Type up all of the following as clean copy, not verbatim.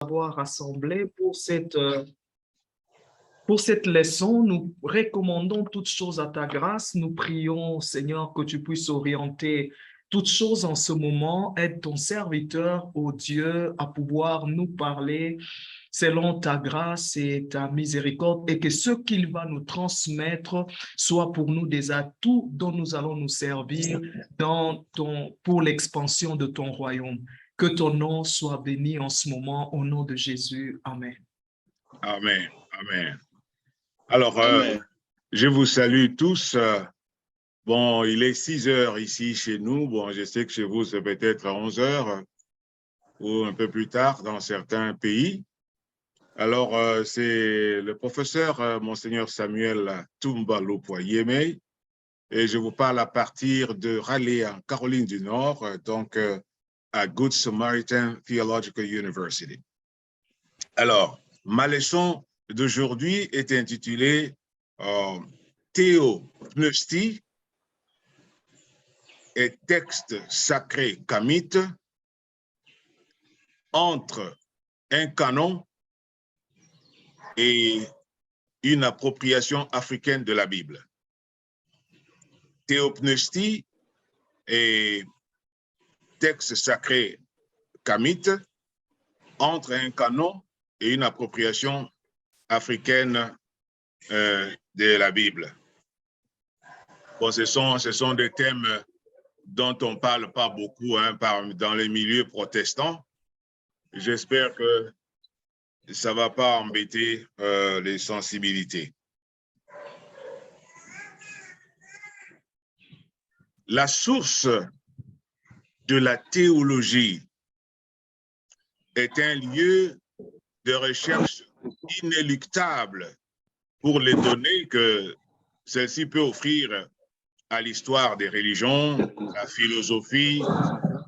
Avoir rassemblés pour cette leçon. Nous recommandons toutes choses à ta grâce. Nous prions, Seigneur, que tu puisses orienter toutes choses en ce moment. Aide ton serviteur, ô Dieu, à pouvoir nous parler selon ta grâce et ta miséricorde, et que ce qu'il va nous transmettre soit pour nous des atouts dont nous allons nous servir pour l'expansion de ton royaume. Que ton nom soit béni en ce moment, au nom de Jésus. Amen. Amen. Amen. Alors, je vous salue tous. Bon, il est 6 heures ici chez nous. Bon, je sais que chez vous, c'est peut-être à 11 heures ou un peu plus tard dans certains pays. Alors, c'est le professeur Monseigneur Samuel Toumba Lopoyeme, et je vous parle à partir de Raleigh, en Caroline du Nord, donc à Good Samaritan Theological University. Alors, ma leçon d'aujourd'hui est intitulée Théopneustie et texte sacré kamite entre un canon et une appropriation africaine de la Bible. Théopneustie et texte sacré kamite entre un canon et une appropriation africaine de la Bible. Bon, ce sont des thèmes dont on ne parle pas beaucoup dans les milieux protestants. J'espère que ça ne va pas embêter les sensibilités. La source de la théologie est un lieu de recherche inéluctable pour les données que celle-ci peut offrir à l'histoire des religions, la philosophie,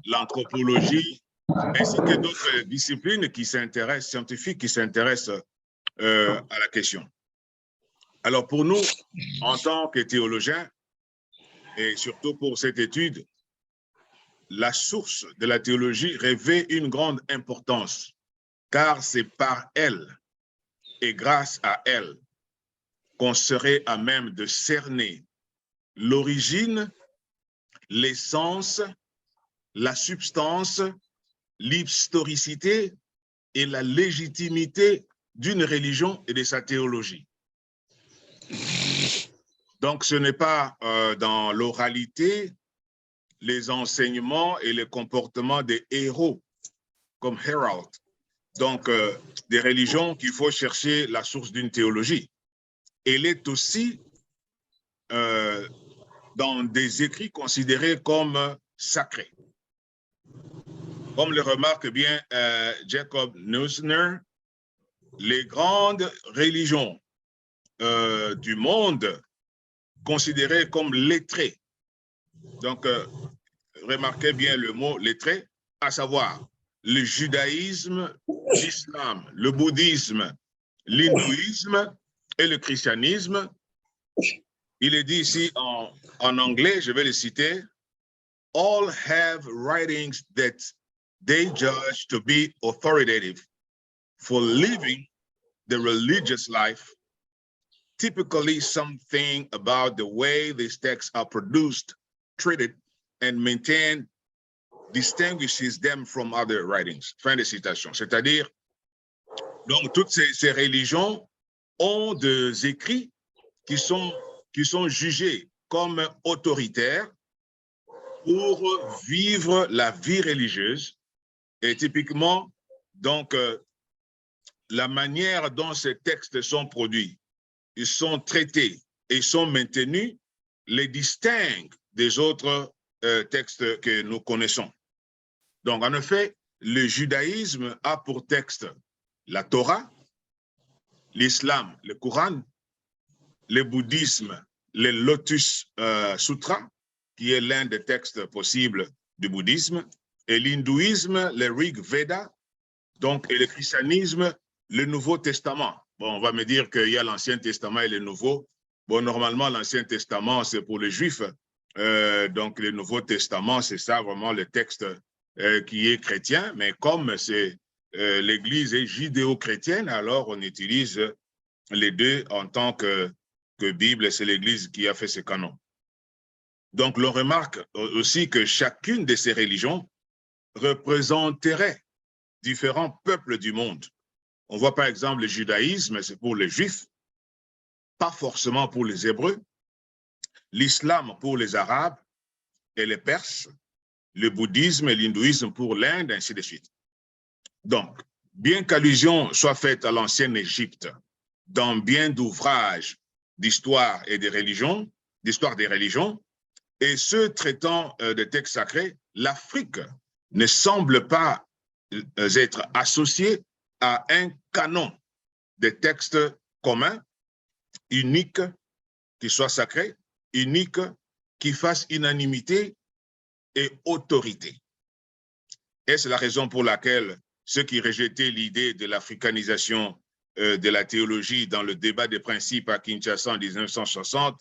l'anthropologie, ainsi que d'autres disciplines scientifiques qui s'intéressent à la question. Alors pour nous, en tant que théologiens, et surtout pour cette étude, la source de la théologie revêt une grande importance, car c'est par elle et grâce à elle qu'on serait à même de cerner l'origine, l'essence, la substance, l'historicité et la légitimité d'une religion et de sa théologie. Donc, ce n'est pas dans l'oralité, les enseignements et les comportements des héros, comme Herald, donc des religions qu'il faut chercher la source d'une théologie. Elle est aussi dans des écrits considérés comme sacrés. Comme le remarque bien Jacob Neusner, les grandes religions du monde considérées comme lettrées. Donc, remarquez bien le mot lettré, à savoir le judaïsme, l'islam, le bouddhisme, l'hindouisme et le christianisme. Il est dit ici en anglais, je vais le citer, all have writings that they judge to be authoritative for living the religious life, typically something about the way these texts are produced, treated, and maintained distinguishes them from other writings. Fin de citation. C'est-à-dire, donc toutes ces religions ont des écrits qui sont jugés comme autoritaires pour vivre la vie religieuse. Et typiquement, donc, la manière dont ces textes sont produits, ils sont traités et ils sont maintenus, les distinguent des autres textes que nous connaissons. Donc, en effet, le judaïsme a pour texte la Torah, l'islam, le Coran, le bouddhisme, le Lotus Sutra, qui est l'un des textes possibles du bouddhisme, et l'hindouisme, le Rig Veda, donc, et le christianisme, le Nouveau Testament. Bon, on va me dire qu'il y a l'Ancien Testament et le Nouveau. Bon, normalement, l'Ancien Testament, c'est pour les Juifs. Donc, le Nouveau Testament, c'est ça vraiment le texte qui est chrétien. Mais comme c'est l'Église est judéo-chrétienne, alors on utilise les deux en tant que Bible, c'est l'Église qui a fait ce canon. Donc, l'on remarque aussi que chacune de ces religions représenterait différents peuples du monde. On voit par exemple le judaïsme, c'est pour les Juifs, pas forcément pour les Hébreux, l'islam pour les Arabes et les Perses, le bouddhisme et l'hindouisme pour l'Inde, ainsi de suite. Donc, bien qu'allusion soit faite à l'ancienne Égypte dans bien d'ouvrages d'histoire et des religions, d'histoire des religions, et ceux traitant des textes sacrés, l'Afrique ne semble pas être associée à un canon de textes communs, uniques, qui soient sacrés, uniques, qui fassent unanimité et autorité. Et c'est la raison pour laquelle ceux qui rejetaient l'idée de l'africanisation de la théologie dans le débat des principes à Kinshasa en 1960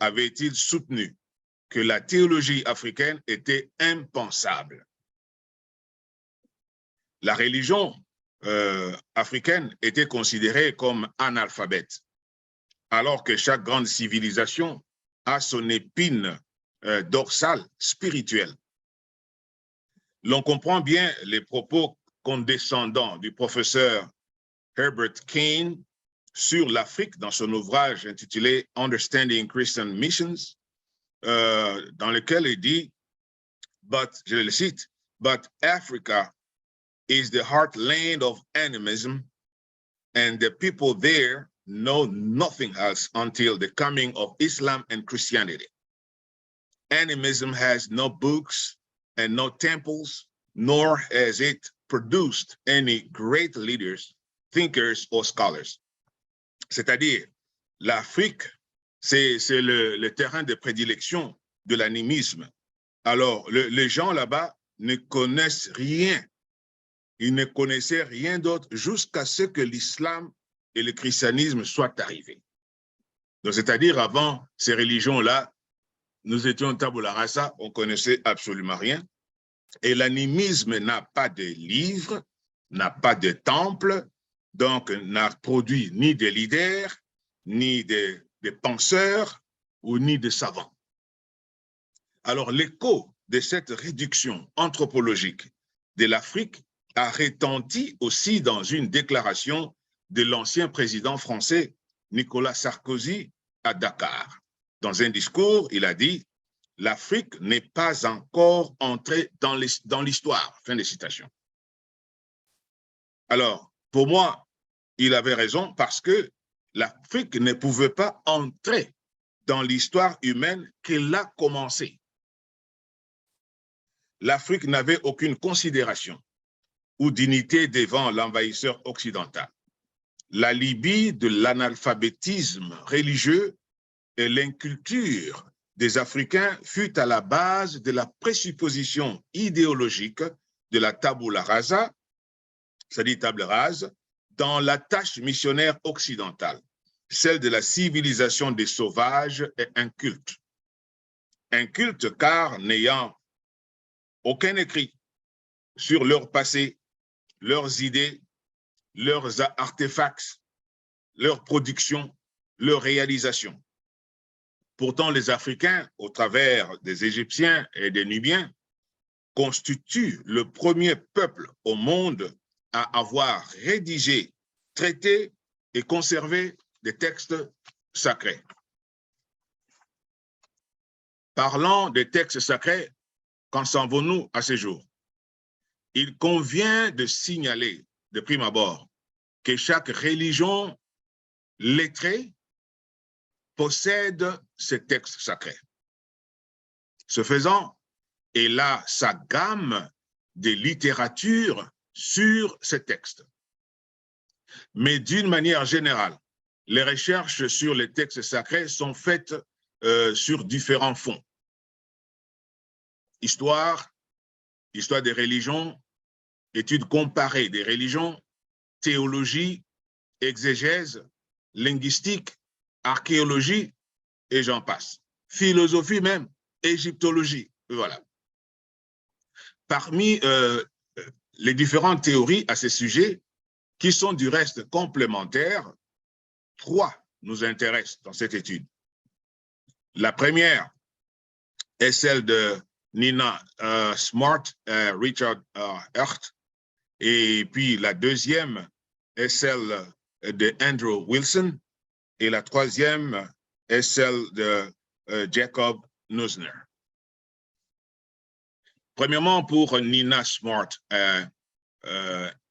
avaient-ils soutenu que la théologie africaine était impensable. La religion africaine était considérée comme analphabète, alors que chaque grande civilisation a son épine dorsale spirituelle. L'on comprend bien les propos condescendants du professeur Herbert Kane sur l'Afrique dans son ouvrage intitulé Understanding Christian Missions, dans lequel il dit, je le cite, « But Africa is the heartland of animism, and the people there know nothing else until the coming of Islam and Christianity. Animism has no books and no temples, nor has it produced any great leaders, thinkers, or scholars. » C'est-à-dire, l'Afrique, c'est le terrain de prédilection de l'animisme. Alors, les gens là-bas ne connaissent rien. Ils ne connaissaient rien d'autre jusqu'à ce que l'islam et le christianisme soient arrivés. Donc, c'est-à-dire, avant ces religions-là, nous étions tabula rasa, on ne connaissait absolument rien. Et l'animisme n'a pas de livres, n'a pas de temple, donc n'a produit ni des leaders, ni des penseurs, ou ni des savants. Alors, l'écho de cette réduction anthropologique de l'Afrique a retenti aussi dans une déclaration de l'ancien président français Nicolas Sarkozy à Dakar. Dans un discours, il a dit « L'Afrique n'est pas encore entrée dans l'histoire ». Fin de citation. Alors, pour moi, il avait raison parce que l'Afrique ne pouvait pas entrer dans l'histoire humaine qu'elle a commencée. L'Afrique n'avait aucune considération ou dignité devant l'envahisseur occidental. La Libye de l'analphabétisme religieux et l'inculture des Africains fut à la base de la présupposition idéologique de la tabula rasa, c'est-à-dire table rase, dans la tâche missionnaire occidentale, celle de la civilisation des sauvages et incultes. Incultes car n'ayant aucun écrit sur leur passé, leurs idées, leurs artefacts, leurs productions, leurs réalisations. Pourtant, les Africains, au travers des Égyptiens et des Nubiens, constituent le premier peuple au monde à avoir rédigé, traité et conservé des textes sacrés. Parlant des textes sacrés, qu'en savons-nous à ce jour? Il convient de signaler de prime abord que chaque religion lettrée possède ses textes sacrés. Ce faisant, elle a sa gamme de littérature sur ces textes. Mais d'une manière générale, les recherches sur les textes sacrés sont faites sur différents fonds. Histoire des religions, études comparées des religions, théologie, exégèse, linguistique, archéologie, et j'en passe. Philosophie même, égyptologie, voilà. Parmi les différentes théories à ce sujet, qui sont du reste complémentaires, 3 nous intéressent dans cette étude. La première est celle de Nina Smart, Richard Hurt, et puis la deuxième est celle de Andrew Wilson, et la troisième est celle de Jacob Neusner. Premièrement, pour Nina Smart,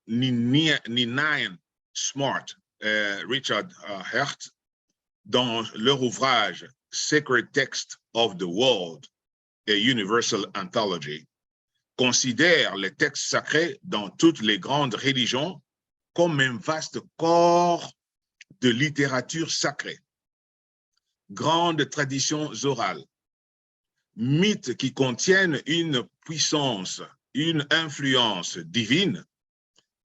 Nina Smart, Richard Hurt, dans leur ouvrage Sacred Text of the World, a Universal Anthology, considère les textes sacrés dans toutes les grandes religions comme un vaste corps de littérature sacrée, grandes traditions orales, mythes qui contiennent une puissance, une influence divine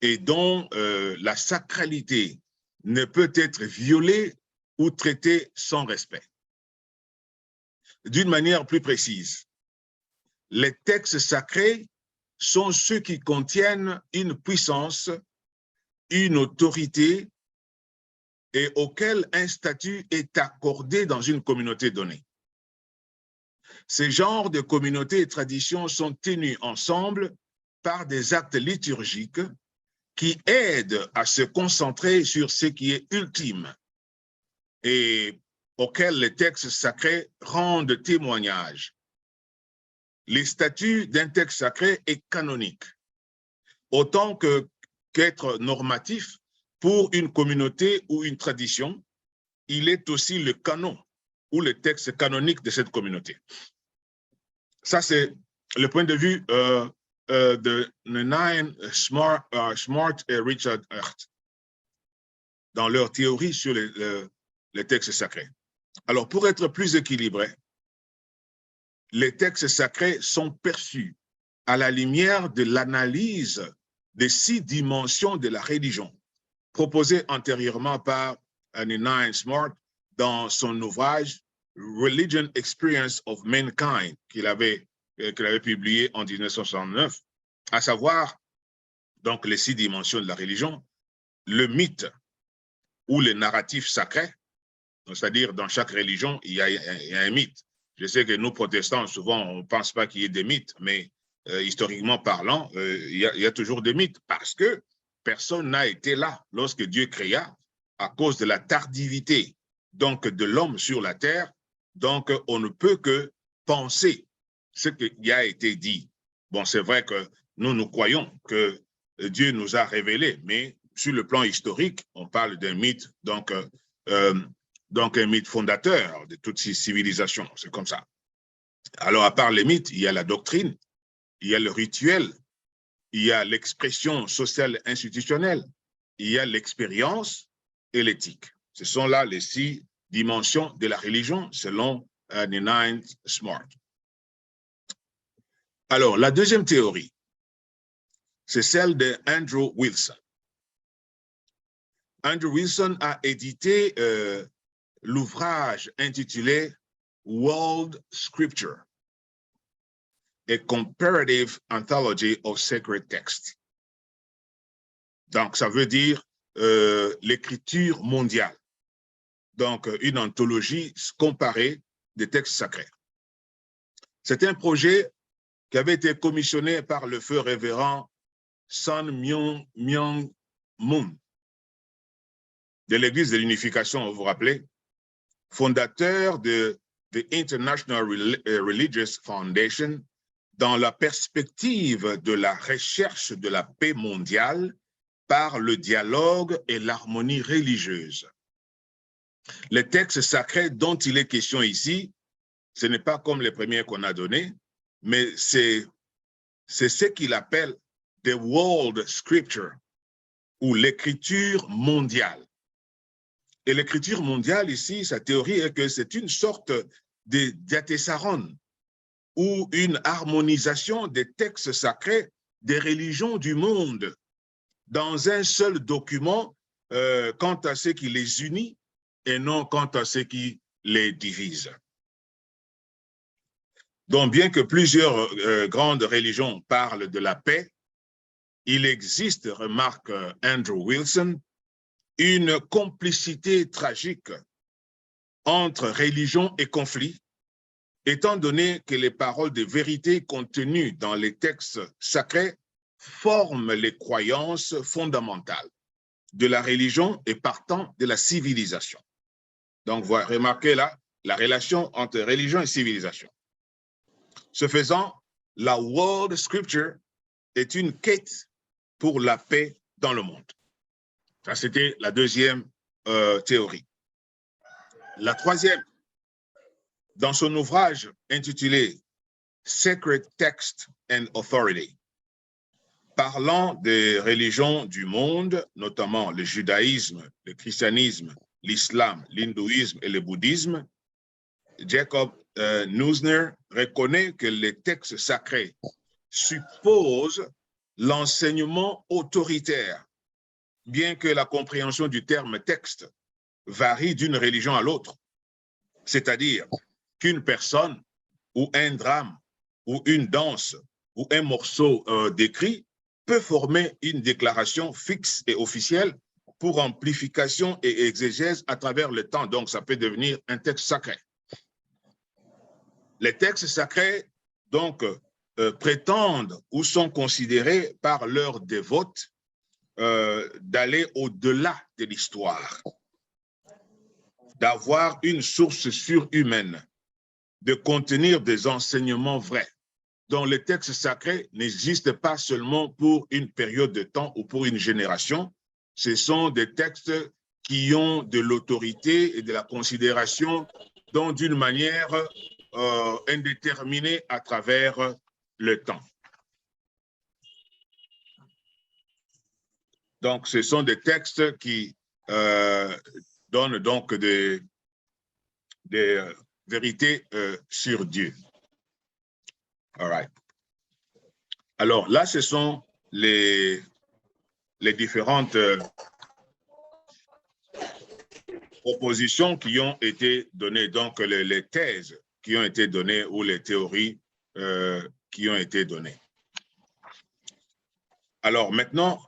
et dont la sacralité ne peut être violée ou traitée sans respect. D'une manière plus précise, les textes sacrés sont ceux qui contiennent une puissance, une autorité et auxquels un statut est accordé dans une communauté donnée. Ces genres de communautés et traditions sont tenus ensemble par des actes liturgiques qui aident à se concentrer sur ce qui est ultime et auxquels les textes sacrés rendent témoignage. Le statut d'un texte sacré est canonique, autant qu'être normatif pour une communauté ou une tradition. Il est aussi le canon ou le texte canonique de cette communauté. Ça, c'est le point de vue de Nina Smart et Richard Hurt dans leur théorie sur les textes sacrés. Alors, pour être plus équilibré, les textes sacrés sont perçus à la lumière de l'analyse des 6 dimensions de la religion, proposée antérieurement par Nina Smart dans son ouvrage Religion Experience of Mankind, qu'il avait publié en 1969, à savoir donc les 6 dimensions de la religion, le mythe ou le narratif sacré, c'est-à-dire dans chaque religion, il y a un mythe. Je sais que nous, protestants, souvent, on ne pense pas qu'il y ait des mythes, mais historiquement parlant, il y a toujours des mythes parce que personne n'a été là lorsque Dieu créa à cause de la tardivité donc, de l'homme sur la terre. Donc, on ne peut que penser ce qui a été dit. Bon, c'est vrai que nous croyons que Dieu nous a révélé, mais sur le plan historique, on parle d'un mythe, donc un mythe fondateur de toutes ces civilisations, c'est comme ça. Alors, à part les mythes, il y a la doctrine, il y a le rituel, il y a l'expression sociale institutionnelle, il y a l'expérience et l'éthique. Ce sont là les 6 dimensions de la religion selon Nina Smart. Alors, la deuxième théorie, c'est celle de Andrew Wilson. Andrew Wilson a édité l'ouvrage intitulé World Scripture, a Comparative Anthology of Sacred Texts. Donc, ça veut dire l'écriture mondiale. Donc, une anthologie comparée des textes sacrés. C'est un projet qui avait été commissionné par le feu révérend Sun Myung Moon de l'Église de l'Unification, vous vous rappelez, fondateur de the International Religious Foundation, dans la perspective de la recherche de la paix mondiale par le dialogue et l'harmonie religieuse. Les textes sacrés dont il est question ici, ce n'est pas comme les premiers qu'on a donnés, mais c'est ce qu'il appelle the world scripture, ou l'écriture mondiale. Et l'écriture mondiale ici, sa théorie est que c'est une sorte de diatessaron, ou une harmonisation des textes sacrés des religions du monde dans un seul document quant à ce qui les unit et non quant à ce qui les divise. Donc, bien que plusieurs grandes religions parlent de la paix, il existe, remarque Andrew Wilson, une complicité tragique entre religion et conflit, étant donné que les paroles de vérité contenues dans les textes sacrés forment les croyances fondamentales de la religion et partant de la civilisation. Donc, vous remarquez là la relation entre religion et civilisation. Ce faisant, la World Scripture est une quête pour la paix dans le monde. Ça, c'était la deuxième théorie. La troisième, dans son ouvrage intitulé Sacred Text and Authority, parlant des religions du monde, notamment le judaïsme, le christianisme, l'islam, l'hindouisme et le bouddhisme, Jacob Neusner reconnaît que les textes sacrés supposent l'enseignement autoritaire, bien que la compréhension du terme texte varie d'une religion à l'autre. C'est-à-dire qu'une personne ou un drame ou une danse ou un morceau d'écrit peut former une déclaration fixe et officielle pour amplification et exégèse à travers le temps. Donc, ça peut devenir un texte sacré. Les textes sacrés, donc, prétendent ou sont considérés par leurs dévotes d'aller au-delà de l'histoire, d'avoir une source surhumaine, de contenir des enseignements vrais, dont les textes sacrés n'existent pas seulement pour une période de temps ou pour une génération. Ce sont des textes qui ont de l'autorité et de la considération, donc d'une manière indéterminée à travers le temps. Donc, ce sont des textes qui donnent donc des vérités sur Dieu. All right. Alors là, ce sont les différentes propositions qui ont été données, donc les thèses qui ont été données ou les théories qui ont été données. Alors maintenant,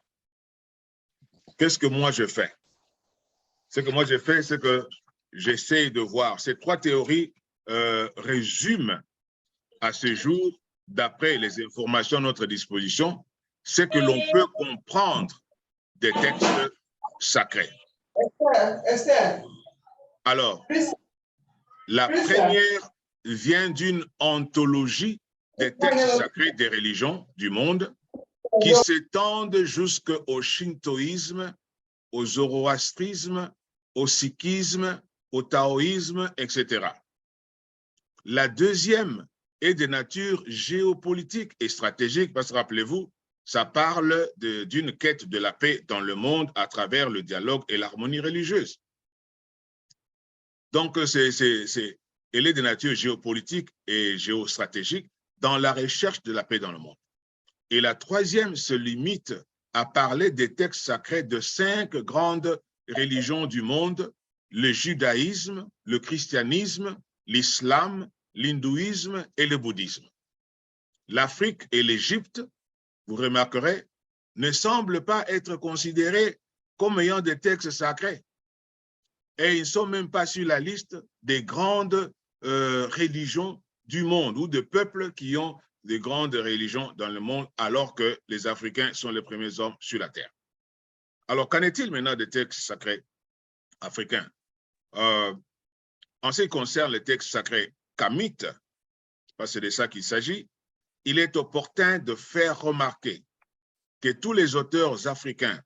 qu'est-ce que moi je fais? Ce que moi je fais, c'est que j'essaie de voir. Ces trois théories résument à ce jour, d'après les informations à notre disposition, ce que l'on peut comprendre des textes sacrés. Alors, la première vient d'une anthologie des textes sacrés des religions du monde qui s'étendent jusqu'au shintoïsme, au zoroastrisme, au sikhisme, au taoïsme, etc. La deuxième est de nature géopolitique et stratégique, parce que rappelez-vous, ça parle d'une quête de la paix dans le monde à travers le dialogue et l'harmonie religieuse. Donc, elle est de nature géopolitique et géostratégique dans la recherche de la paix dans le monde. Et la troisième se limite à parler des textes sacrés de 5 grandes religions du monde, le judaïsme, le christianisme, l'islam, l'hindouisme et le bouddhisme. L'Afrique et l'Égypte, vous remarquerez, ne semblent pas être considérés comme ayant des textes sacrés. Et ils ne sont même pas sur la liste des grandes religions du monde ou de peuples qui ont des grandes religions dans le monde, alors que les Africains sont les premiers hommes sur la terre. Alors, qu'en est-il maintenant des textes sacrés africains? En ce qui concerne les textes sacrés kamites, parce que c'est de ça qu'il s'agit, il est opportun de faire remarquer que tous les auteurs africains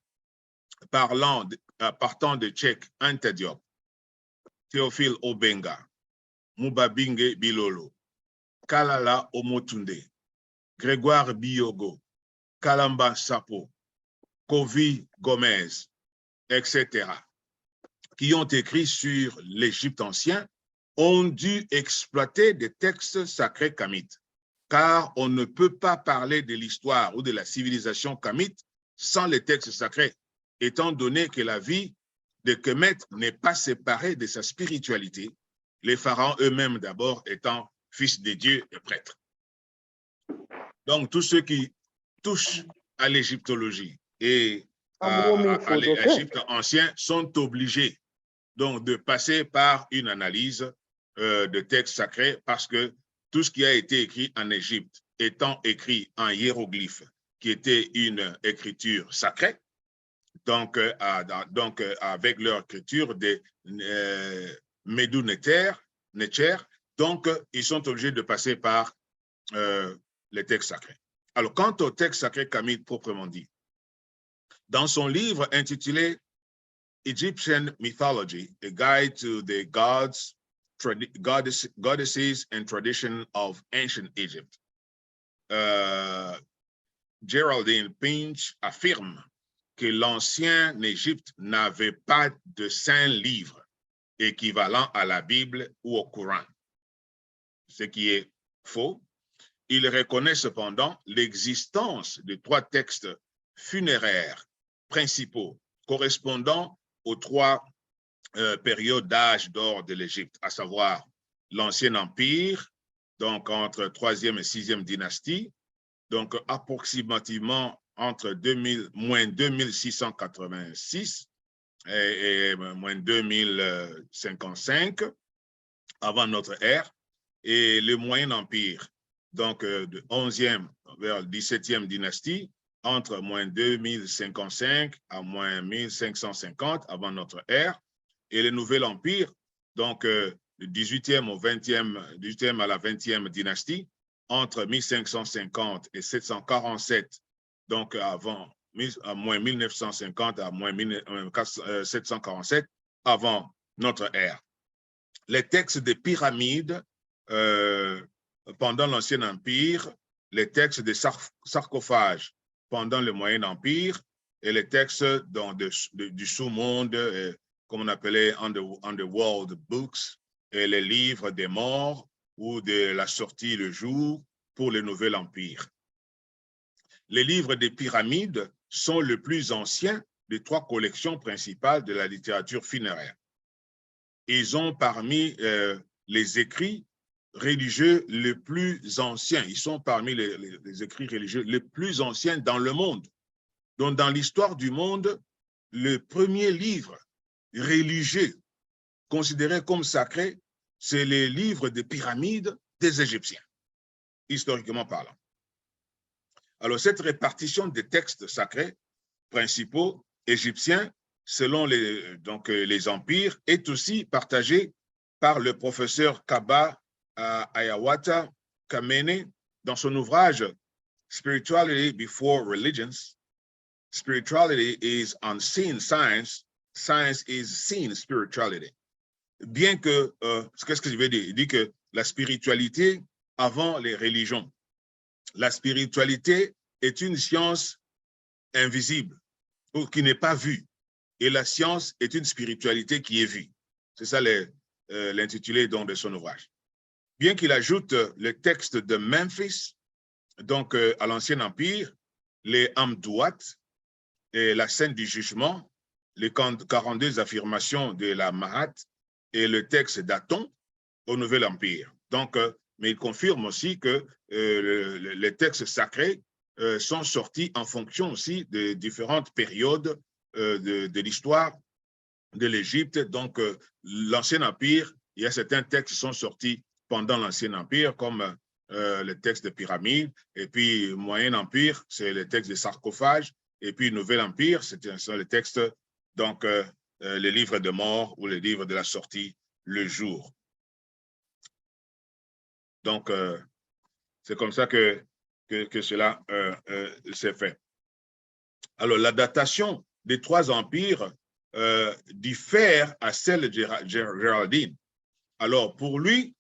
partant de Cheikh Anta Diop, Théophile Obenga, Mubabinge Bilolo, Kalala Omotunde, Grégoire Biyogo, Kalamba Sapo, Kovi Gomez, etc., qui ont écrit sur l'Égypte ancien, ont dû exploiter des textes sacrés kamites, car on ne peut pas parler de l'histoire ou de la civilisation kamite sans les textes sacrés, étant donné que la vie de Kemet n'est pas séparée de sa spiritualité, les pharaons eux-mêmes d'abord étant fils de Dieu et prêtres. Donc, tout ce qui touche à l'égyptologie et Amromi à Fodoke. l'Égypte ancien sont obligés donc de passer par une analyse de textes sacrés parce que tout ce qui a été écrit en Égypte étant écrit en hiéroglyphe, qui était une écriture sacrée, donc avec leur écriture des Médou Netcher, donc ils sont obligés de passer par les textes sacrés. Alors, quant au texte sacré Kamit proprement dit, dans son livre intitulé Egyptian Mythology, A Guide to the Gods, Goddesses and Tradition of Ancient Egypt, Geraldine Pinch affirme que l'ancien Égypte n'avait pas de saint livre équivalent à la Bible ou au Coran, ce qui est faux. Il reconnaît cependant l'existence de 3 textes funéraires principaux correspondant aux 3 périodes d'âge d'or de l'Égypte, à savoir l'Ancien Empire, donc entre 3e et 6e dynastie, donc approximativement entre moins 2686 et moins 2055 avant notre ère, et le Moyen Empire, donc de 11e vers 17e dynastie, entre moins 2055 à moins 1550 avant notre ère, et le Nouvel Empire, donc du 18e au 18e à la 20e dynastie, entre 1550 et 747, donc avant à moins 1950 à moins 747 avant notre ère. Les textes des pyramides pendant l'Ancien Empire, les textes des sarcophages pendant le Moyen Empire et les textes du sous-monde, comme on appelait Underworld Books, et les livres des morts ou de la sortie le jour pour le Nouvel Empire. Les livres des pyramides sont le plus ancien des 3 collections principales de la littérature funéraire. Ils ont parmi les écrits religieux les plus anciens. Ils sont parmi les écrits religieux les plus anciens dans le monde. Donc, dans l'histoire du monde, le premier livre religieux considéré comme sacré, c'est les livres des pyramides des Égyptiens, historiquement parlant. Alors, cette répartition des textes sacrés principaux égyptiens selon les empires est aussi partagée par le professeur Kaba Ayawata Kamene dans son ouvrage Spirituality Before Religions. Spirituality is unseen science, science is seen spirituality. Bien que, qu'est-ce que je veux dire? Il dit que la spiritualité avant les religions. La spiritualité est une science invisible, ou qui n'est pas vue. Et la science est une spiritualité qui est vue. C'est ça l'intitulé de son ouvrage. Bien qu'il ajoute le texte de Memphis, donc à l'Ancien Empire, les Amdouat et la scène du jugement, les 42 affirmations de la Mahat et le texte d'Aton au Nouvel Empire. Donc, mais il confirme aussi que les textes sacrés sont sortis en fonction aussi de différentes périodes de l'histoire de l'Égypte. Donc, l'Ancien Empire, il y a certains textes qui sont sortis pendant l'Ancien Empire, comme le texte de pyramide, et puis Moyen Empire, c'est le texte des sarcophages, et puis Nouvel Empire, c'est le texte, donc les livres de mort ou les livres de la sortie le jour. Donc, c'est comme ça que cela s'est fait. Alors, la datation des 3 empires diffère à celle de Géraldine. Alors, pour lui,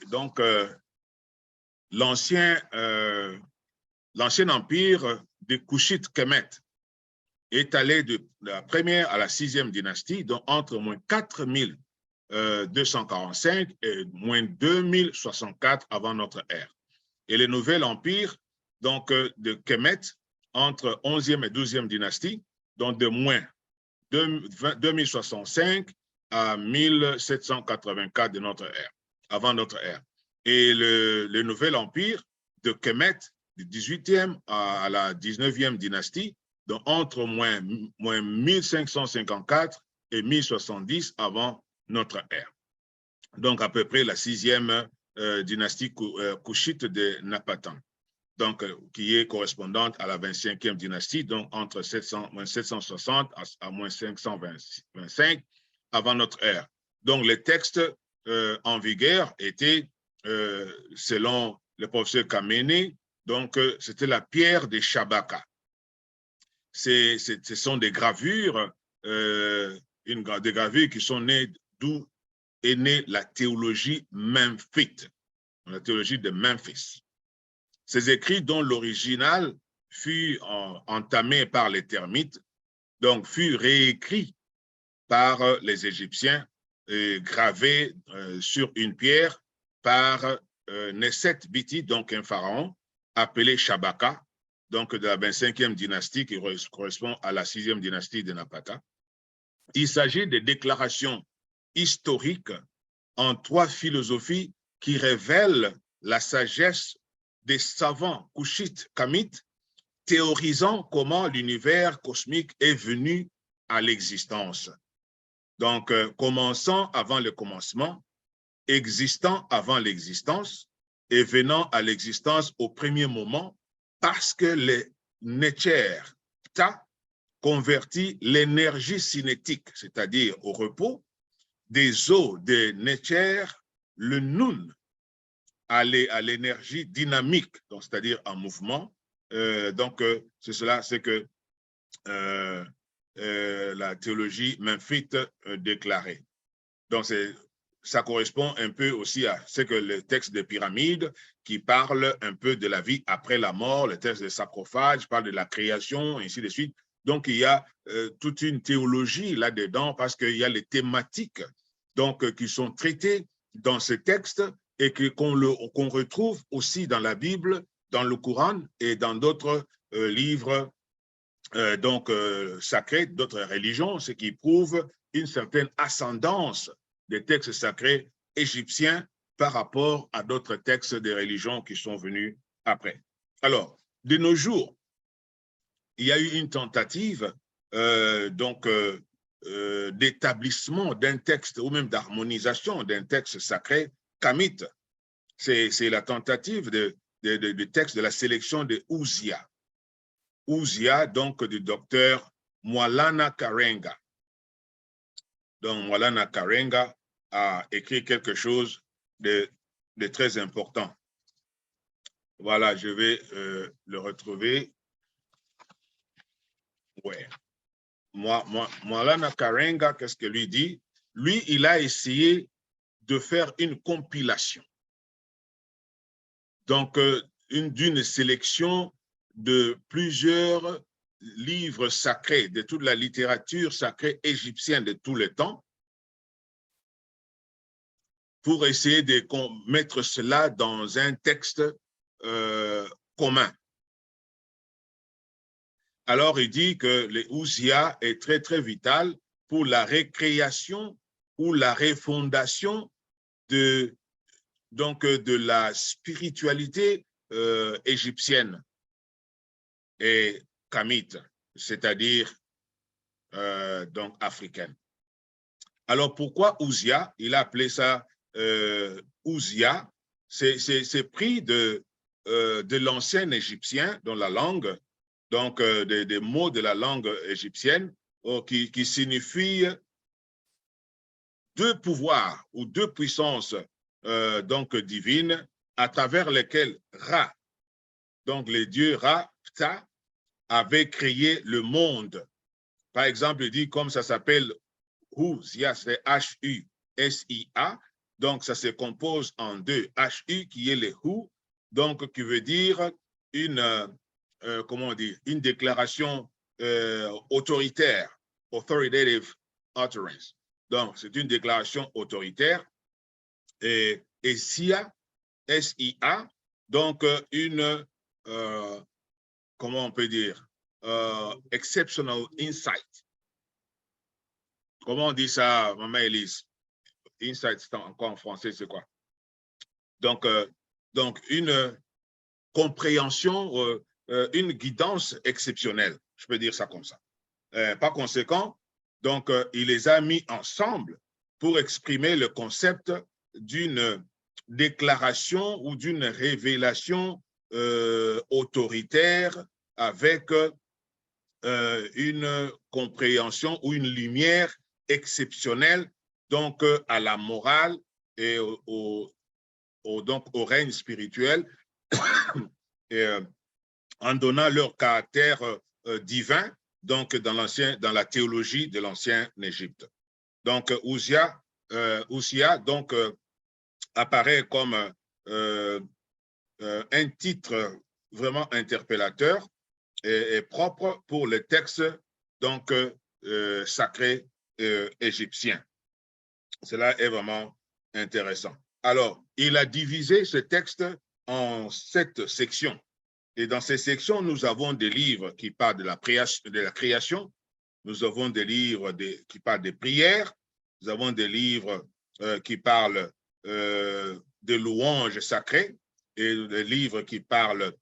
donc, l'ancien empire de Kushite-Kemet est allé de la 1re à la 6e dynastie, donc entre moins 4245 et moins 2064 avant notre ère. Et le Nouvel Empire, donc de Kemet, entre 11e et 12e dynastie, donc de moins 2065 à 1784 de notre ère, avant notre ère. Et le Nouvel Empire de Kemet, du 18e à la 19e dynastie, donc entre moins 1554 et 1070 avant notre ère. Donc à peu près la 6e dynastie couchite de Napatan, donc qui est correspondante à la 25e dynastie, donc entre 760 à moins 525 avant notre ère. Donc les textes en vigueur étaient, selon le professeur Khamenei, donc c'était la pierre de Shabaka. Ce sont des gravures, des gravures qui sont nées d'où est née la théologie memphite, la théologie de Memphis. Ces écrits dont l'original fut entamé par les termites, donc fut réécrit par les Égyptiens, gravé sur une pierre par Neset Biti, donc un pharaon, appelé Shabaka, donc de la 25e dynastie qui correspond à la 6e dynastie de Napata. Il s'agit de déclarations historiques en 3 philosophies qui révèlent la sagesse des savants couchites kamites, théorisant comment l'univers cosmique est venu à l'existence. Donc, commençant avant le commencement, existant avant l'existence et venant à l'existence au premier moment, parce que le Netcher Ptah convertit l'énergie cinétique, c'est-à-dire au repos, des eaux de Netcher, le Nun, à l'énergie dynamique, c'est-à-dire en mouvement. C'est cela, c'est que la théologie memphite déclarée. Donc, ça correspond un peu aussi à ce que le texte des pyramides qui parle un peu de la vie après la mort, le texte des sarcophages parle de la création, et ainsi de suite. Donc, il y a toute une théologie là-dedans parce qu'il y a les thématiques donc, qui sont traitées dans ce texte et qu'on retrouve aussi dans la Bible, dans le Coran et dans d'autres livres sacrés, d'autres religions, ce qui prouve une certaine ascendance des textes sacrés égyptiens par rapport à d'autres textes des religions qui sont venus après. Alors, de nos jours, il y a eu une tentative d'établissement d'un texte ou même d'harmonisation d'un texte sacré kamite. C'est la tentative de texte de la sélection de Ouzia. Ouzia, donc du docteur Mwalana Karenga. Donc, Mwalana Karenga a écrit quelque chose de très important. Voilà, je vais le retrouver. Ouais. Mwalana Karenga, qu'est-ce que lui dit? Lui, il a essayé de faire une compilation. Donc, d'une sélection de plusieurs livres sacrés, de toute la littérature sacrée égyptienne de tous les temps, pour essayer de mettre cela dans un texte commun. Alors, il dit que le Ouzia est très, très vital pour la récréation ou la refondation de la spiritualité égyptienne et kamite, c'est-à-dire donc africaine. Alors, pourquoi Ouzia? Il a appelé ça Ouzia. C'est pris de l'ancien égyptien, dans la langue, donc des mots de la langue égyptienne qui signifient deux pouvoirs ou deux puissances donc divines à travers lesquelles Ra, donc les dieux Ra, Ptah, avait créé le monde. Par exemple, il dit comme ça s'appelle Huzia, c'est H-U-S-I-A, donc ça se compose en deux, H-U qui est le Hu, donc qui veut dire une, comment dire, une déclaration autoritaire, authoritative utterance. Donc, c'est une déclaration autoritaire. Et Sia, S-I-A, donc une, comment on peut dire, exceptional insight. Comment on dit ça, maman Elise? Insight, encore en français, c'est quoi? Donc une compréhension, une guidance exceptionnelle. Je peux dire ça comme ça. Par conséquent, donc, il les a mis ensemble pour exprimer le concept d'une déclaration ou d'une révélation autoritaire avec une compréhension ou une lumière exceptionnelle donc à la morale et donc au règne spirituel et, en donnant leur caractère divin donc dans la théologie de l'ancien Égypte. Donc Uzziah donc apparaît comme un titre vraiment interpellateur et propre pour le texte donc sacré égyptien. Cela est vraiment intéressant. Alors, il a divisé ce texte en 7 sections. Et dans ces sections, nous avons des livres qui parlent de la création, nous avons des livres qui parlent des prières, nous avons des livres qui parlent de louanges sacrées et des livres qui parlent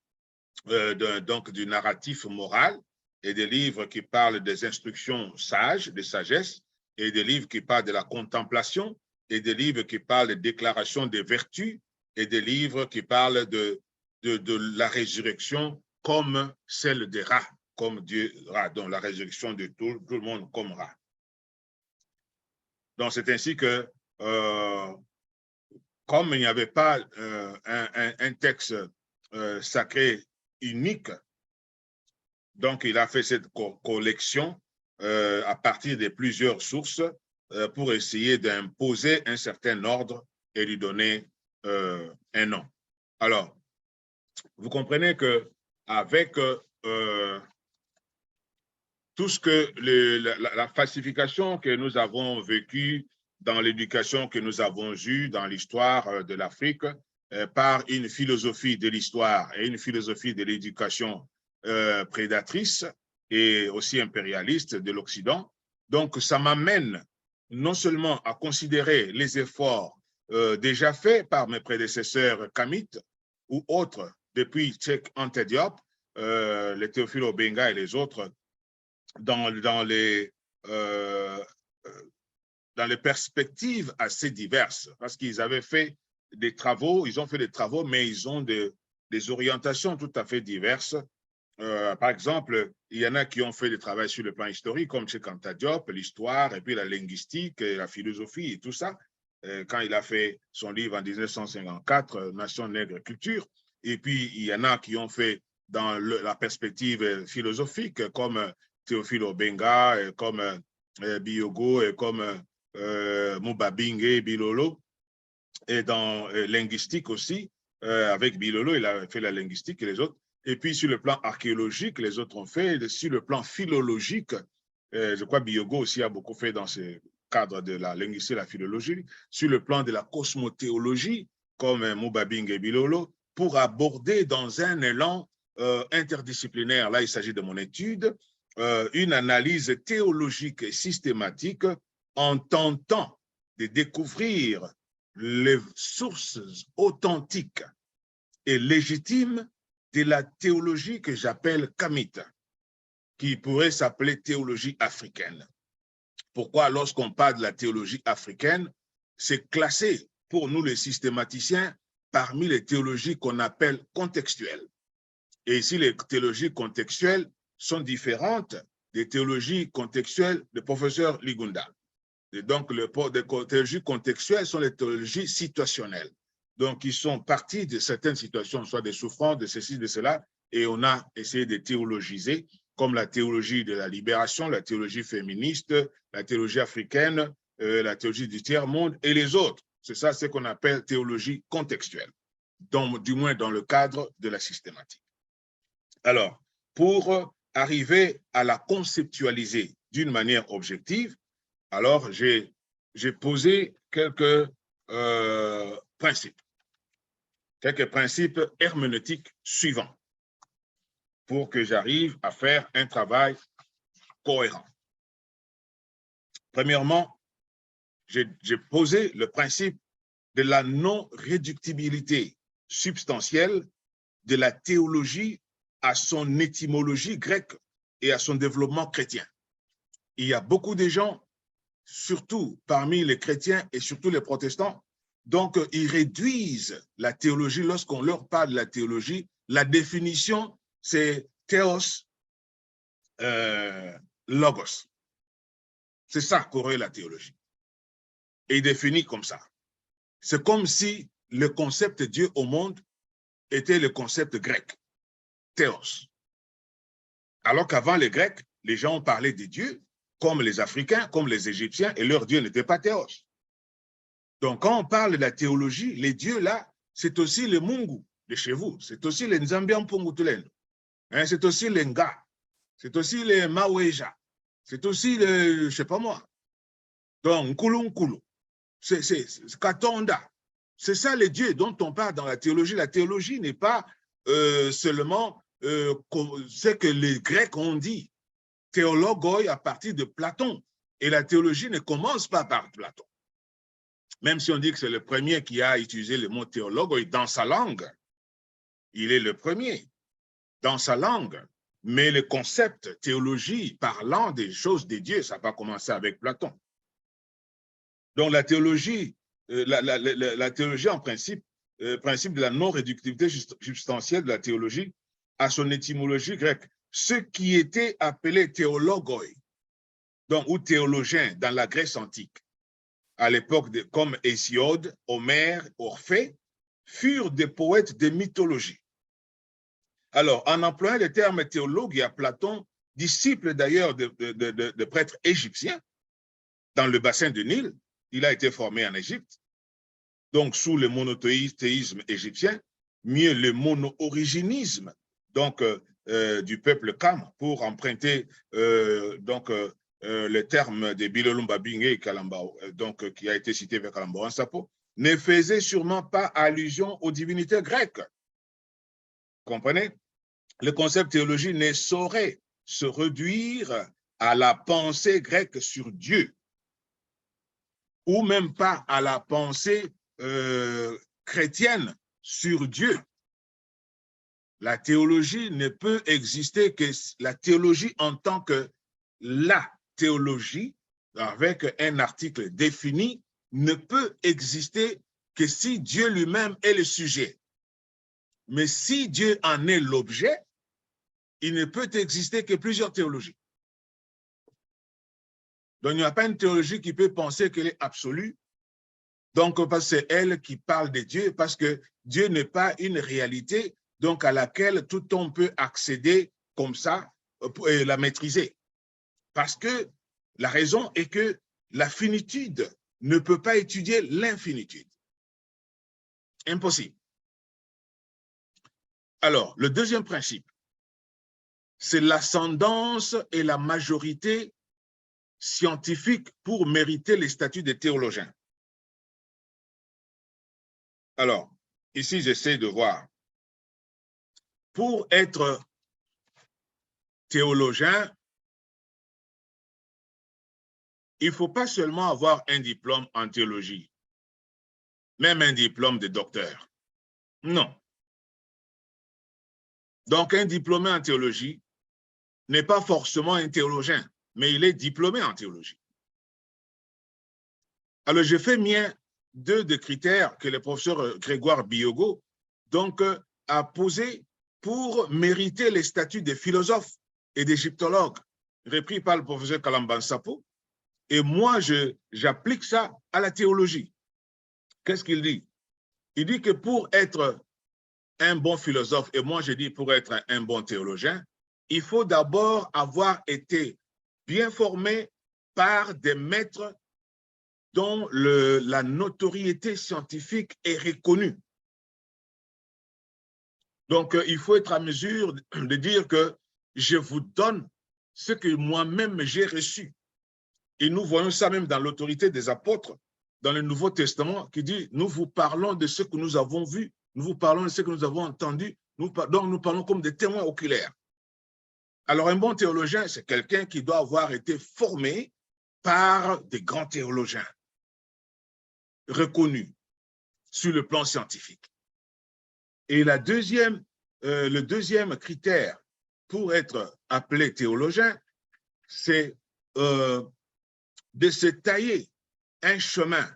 donc du narratif moral et des livres qui parlent des instructions sages, de sagesse, et des livres qui parlent de la contemplation, et des livres qui parlent de déclaration des vertus, et des livres qui parlent de la résurrection comme celle des rats, comme Dieu rat, donc la résurrection de tout le monde comme rat. Donc c'est ainsi que, comme il n'y avait pas un texte sacré unique, donc il a fait cette collection à partir de plusieurs sources pour essayer d'imposer un certain ordre et lui donner un nom. Alors, vous comprenez que avec tout ce que la falsification que nous avons vécue dans l'éducation que nous avons eue dans l'histoire de l'Afrique par une philosophie de l'histoire et une philosophie de l'éducation prédatrice et aussi impérialiste de l'Occident. Donc, ça m'amène non seulement à considérer les efforts déjà faits par mes prédécesseurs kamites ou autres depuis Cheikh Anta Diop, les Théophile Obenga et les autres, dans les perspectives assez diverses, parce qu'ils avaient fait des travaux, mais ils ont des orientations tout à fait diverses. Par exemple, il y en a qui ont fait des travaux sur le plan historique, comme Cheikh Anta Diop, l'histoire, et puis la linguistique, et la philosophie et tout ça, quand il a fait son livre en 1954, Nation, nègre, culture. Et puis, il y en a qui ont fait dans la perspective philosophique, comme Théophile Obenga, comme Biyogo, et comme Mubabinge, Bilolo, et dans linguistique aussi, avec Bilolo, il a fait la linguistique et les autres. Et puis, sur le plan archéologique, les autres ont fait. Sur le plan philologique, je crois que Biyogo aussi a beaucoup fait dans ce cadre de la linguistique et la philologie. Sur le plan de la cosmothéologie, comme Mubabinge et Bilolo, pour aborder dans un élan interdisciplinaire, là il s'agit de mon étude, une analyse théologique et systématique en tentant de découvrir les sources authentiques et légitimes de la théologie que j'appelle kamite, qui pourrait s'appeler théologie africaine. Pourquoi, lorsqu'on parle de la théologie africaine, c'est classé pour nous les systématiciens parmi les théologies qu'on appelle contextuelles. Et ici, les théologies contextuelles sont différentes des théologies contextuelles de professeur Ligunda. Et donc, les théologies contextuelles sont les théologies situationnelles. Donc, ils sont partis de certaines situations, soit des souffrances, de ceci, de cela, et on a essayé de théologiser, comme la théologie de la libération, la théologie féministe, la théologie africaine, la théologie du tiers-monde et les autres. C'est ça ce qu'on appelle théologie contextuelle, donc, du moins dans le cadre de la systématique. Alors, pour arriver à la conceptualiser d'une manière objective, alors j'ai posé quelques principes herméneutiques suivants pour que j'arrive à faire un travail cohérent. Premièrement, j'ai posé le principe de la non-réductibilité substantielle de la théologie à son étymologie grecque et à son développement chrétien. Il y a beaucoup de gens, surtout parmi les chrétiens et surtout les protestants, donc ils réduisent la théologie. Lorsqu'on leur parle de la théologie, la définition, c'est théos, logos. C'est ça qu'aurait la théologie. Et il définit comme ça. C'est comme si le concept de Dieu au monde était le concept grec, théos. Alors qu'avant les Grecs, les gens parlaient de Dieu comme les Africains, comme les Égyptiens, et leur Dieu n'était pas théos. Donc quand on parle de la théologie, les dieux là, c'est aussi le Mungu de chez vous, c'est aussi les Nzambian Pongutulendo, c'est aussi les Nga, c'est aussi les Maweja, c'est aussi le, je ne sais pas moi, donc Nkulu, c'est Katonda. C'est ça les dieux dont on parle dans la théologie. La théologie n'est pas seulement ce que les Grecs ont dit. Théologoi à partir de Platon. Et la théologie ne commence pas par Platon. Même si on dit que c'est le premier qui a utilisé le mot théologoi dans sa langue. Il est le premier dans sa langue. Mais le concept théologie parlant des choses des dieux, ça n'a pas commencé avec Platon. Donc la théologie, la théologie en principe, principe de la non-réductivité substantielle de la théologie, à son étymologie grecque, ce qui était appelé théologoi, donc, ou théologien dans la Grèce antique, à l'époque comme Hésiode, Homère, Orphée, furent des poètes de mythologie. Alors, en employant le terme théologue, il y a Platon, disciple d'ailleurs de prêtres égyptiens, dans le bassin du Nil. Il a été formé en Égypte, donc sous le monothéisme égyptien, mieux le mono-originisme, donc du peuple Kam, pour emprunter le terme de Bilolumba Bingé donc qui a été cité vers Kalambouran Sapo, ne faisait sûrement pas allusion aux divinités grecques. Comprenez? Le concept théologie ne saurait se réduire à la pensée grecque sur Dieu, ou même pas à la pensée chrétienne sur Dieu. La théologie ne peut exister que la théologie en tant que la théologie, avec un article défini, ne peut exister que si Dieu lui-même est le sujet. Mais si Dieu en est l'objet, il ne peut exister que plusieurs théologies. Donc, il n'y a pas une théologie qui peut penser qu'elle est absolue. Donc, parce que c'est elle qui parle de Dieu, parce que Dieu n'est pas une réalité donc à laquelle tout homme peut accéder comme ça et la maîtriser. Parce que la raison est que la finitude ne peut pas étudier l'infinitude. Impossible. Alors, le deuxième principe, c'est l'ascendance et la majorité scientifique pour mériter les statuts de théologien. Alors, ici, j'essaie de voir. Pour être théologien, il ne faut pas seulement avoir un diplôme en théologie, même un diplôme de docteur. Non. Donc, un diplômé en théologie n'est pas forcément un théologien, mais il est diplômé en théologie. Alors, je fais mien deux des critères que le professeur Grégoire Biogo donc, a posés pour mériter les statuts de philosophe et d'égyptologue, repris par le professeur Kalamban Sapo. Et moi, j'applique ça à la théologie. Qu'est-ce qu'il dit? Il dit que pour être un bon philosophe, et moi je dis pour être un bon théologien, il faut d'abord avoir été bien formé par des maîtres dont la notoriété scientifique est reconnue. Donc, il faut être à mesure de dire que je vous donne ce que moi-même j'ai reçu. Et nous voyons ça même dans l'autorité des apôtres, dans le Nouveau Testament, qui dit, nous vous parlons de ce que nous avons vu, nous vous parlons de ce que nous avons entendu, donc nous parlons comme des témoins oculaires. Alors, un bon théologien, c'est quelqu'un qui doit avoir été formé par des grands théologiens, reconnus sur le plan scientifique. Et la deuxième le deuxième critère pour être appelé théologien, c'est de se tailler un chemin.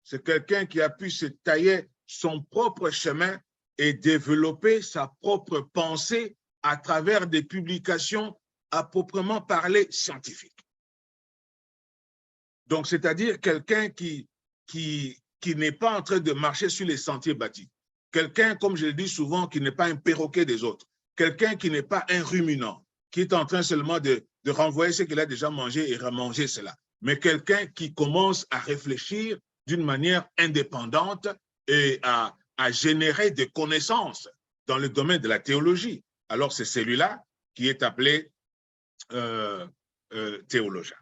C'est quelqu'un qui a pu se tailler son propre chemin et développer sa propre pensée à travers des publications à proprement parler scientifiques. Donc, c'est-à-dire quelqu'un qui n'est pas en train de marcher sur les sentiers bâtis. Quelqu'un, comme je le dis souvent, qui n'est pas un perroquet des autres. Quelqu'un qui n'est pas un ruminant, qui est en train seulement de renvoyer ce qu'il a déjà mangé et remanger cela. Mais quelqu'un qui commence à réfléchir d'une manière indépendante et à générer des connaissances dans le domaine de la théologie. Alors, c'est celui-là qui est appelé théologien.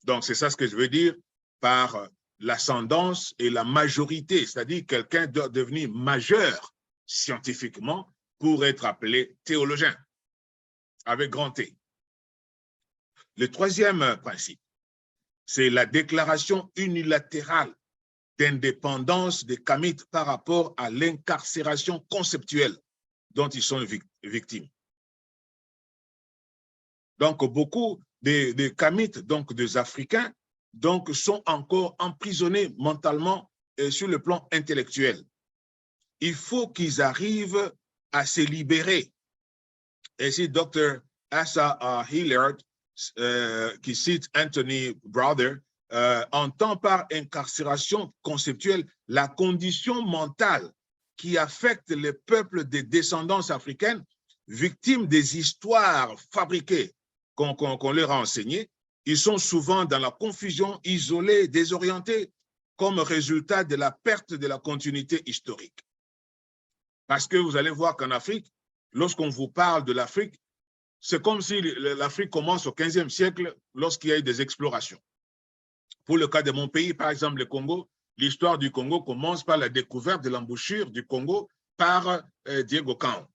Donc, c'est ça ce que je veux dire par l'ascendance et la majorité, c'est-à-dire quelqu'un doit devenir majeur scientifiquement pour être appelé théologien, avec grand T. Le troisième principe, c'est la déclaration unilatérale d'indépendance des Kamites par rapport à l'incarcération conceptuelle dont ils sont victimes. Donc, beaucoup des Kamites, donc des Africains, donc, sont encore emprisonnés mentalement et sur le plan intellectuel. Il faut qu'ils arrivent à se libérer. Et si Dr. Asa Hilliard, qui cite Anthony Brother, entend par incarcération conceptuelle la condition mentale qui affecte les peuples des descendances africaines victimes des histoires fabriquées qu'on leur a enseignées. Ils sont souvent dans la confusion, isolés, désorientés, comme résultat de la perte de la continuité historique. Parce que vous allez voir qu'en Afrique, lorsqu'on vous parle de l'Afrique, c'est comme si l'Afrique commence au 15e siècle lorsqu'il y a eu des explorations. Pour le cas de mon pays, par exemple le Congo, l'histoire du Congo commence par la découverte de l'embouchure du Congo par Diego Cao.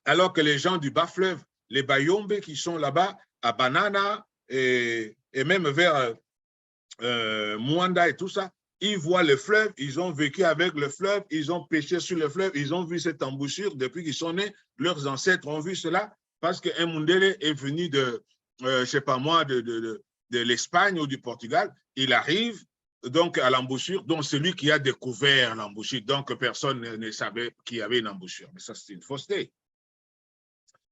Alors que les gens du bas-fleuve, les Bayombe qui sont là-bas, à Banana et même vers Mwanda et tout ça, ils voient le fleuve, ils ont vécu avec le fleuve, ils ont pêché sur le fleuve, ils ont vu cette embouchure depuis qu'ils sont nés, leurs ancêtres ont vu cela parce qu'un Mundele est venu de, je ne sais pas moi, de l'Espagne ou du Portugal, il arrive donc à l'embouchure, donc celui qui a découvert l'embouchure, donc personne ne savait qu'il y avait une embouchure. Mais ça, c'est une fausseté.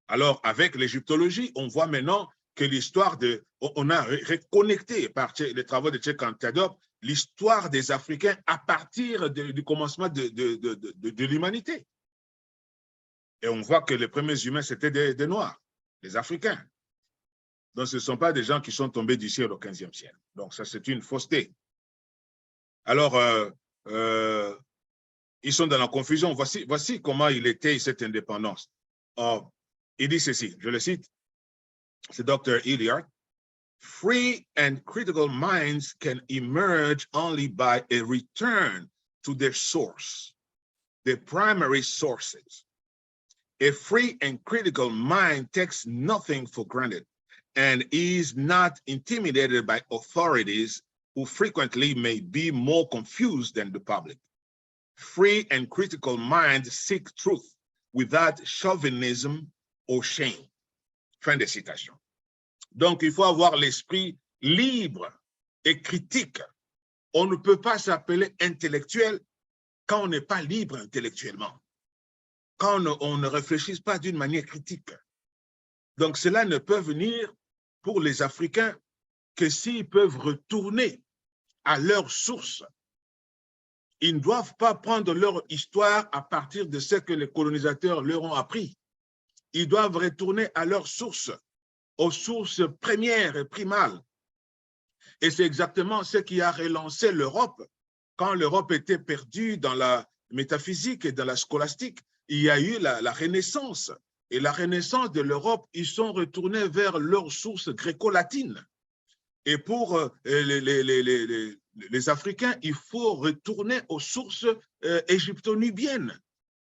Alors, avec l'égyptologie, on voit maintenant que l'histoire de... On a reconnecté par les travaux de Cheikh Anta Diop l'histoire des Africains à partir du commencement de l'humanité. Et on voit que les premiers humains, c'était des Noirs, des Africains. Donc, ce ne sont pas des gens qui sont tombés du ciel au 15e siècle. Donc, ça, c'est une fausseté. Alors, ils sont dans la confusion. Voici comment il était cette indépendance. Or, il dit ceci, je le cite, c'est Dr. Hilliard. Free and critical minds can emerge only by a return to their source, their primary sources. A free and critical mind takes nothing for granted and is not intimidated by authorities who frequently may be more confused than the public. Free and critical minds seek truth without chauvinism or shame. Fin de citation. Donc, il faut avoir l'esprit libre et critique. On ne peut pas s'appeler intellectuel quand on n'est pas libre intellectuellement, quand on ne réfléchit pas d'une manière critique. Donc, cela ne peut venir pour les Africains que s'ils peuvent retourner à leur source. Ils ne doivent pas prendre leur histoire à partir de ce que les colonisateurs leur ont appris. Ils doivent retourner à leur source, aux sources premières et primales. Et c'est exactement ce qui a relancé l'Europe. Quand l'Europe était perdue dans la métaphysique et dans la scolastique, il y a eu la Renaissance. Et la Renaissance de l'Europe, ils sont retournés vers leurs sources gréco-latines. Et pour les Africains, il faut retourner aux sources égypto-nubiennes.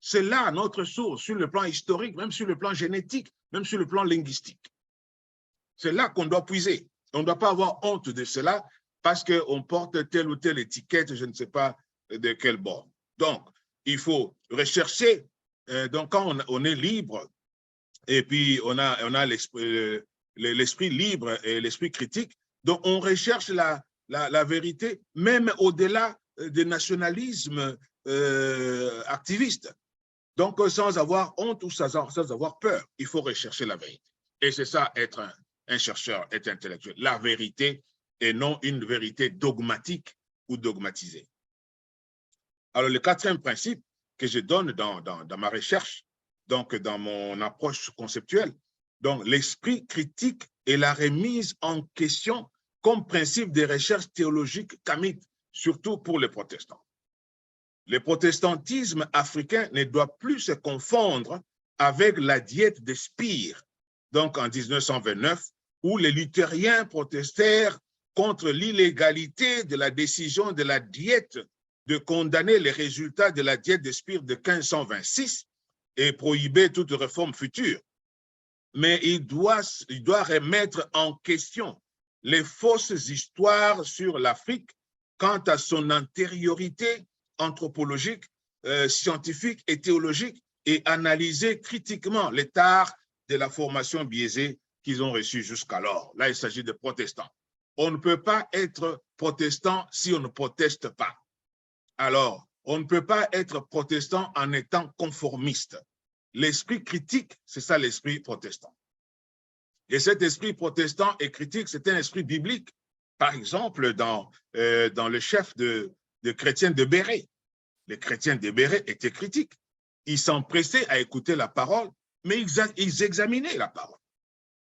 C'est là notre source, sur le plan historique, même sur le plan génétique, même sur le plan linguistique. C'est là qu'on doit puiser. On ne doit pas avoir honte de cela parce qu'on porte telle ou telle étiquette, je ne sais pas de quel bord. Donc, il faut rechercher. Donc, quand on est libre, et puis on a l'esprit libre et l'esprit critique, donc on recherche la vérité, même au-delà des nationalismes activistes. Donc, sans avoir honte ou sans avoir peur, il faut rechercher la vérité. Et c'est ça, être un chercheur, être intellectuel. La vérité et non une vérité dogmatique ou dogmatisée. Alors, le quatrième principe que je donne dans ma recherche, donc dans mon approche conceptuelle, donc l'esprit critique et la remise en question comme principe des recherches théologiques kamites, surtout pour les protestants. Le protestantisme africain ne doit plus se confondre avec la diète de Spire, donc en 1929, où les luthériens protestèrent contre l'illégalité de la décision de la diète de condamner les résultats de la diète de Spire de 1526 et prohiber toute réforme future. Mais il doit remettre en question les fausses histoires sur l'Afrique quant à son antériorité anthropologique, scientifique et théologique et analyser critiquement l'état de la formation biaisée qu'ils ont reçue jusqu'alors. Là, il s'agit de protestants. On ne peut pas être protestant si on ne proteste pas. Alors, on ne peut pas être protestant en étant conformiste. L'esprit critique, c'est ça l'esprit protestant. Et cet esprit protestant et critique, c'est un esprit biblique. Par exemple, dans le chef de chrétiens de Béret. Les chrétiens de Béret étaient critiques. Ils s'empressaient à écouter la parole, mais ils examinaient la parole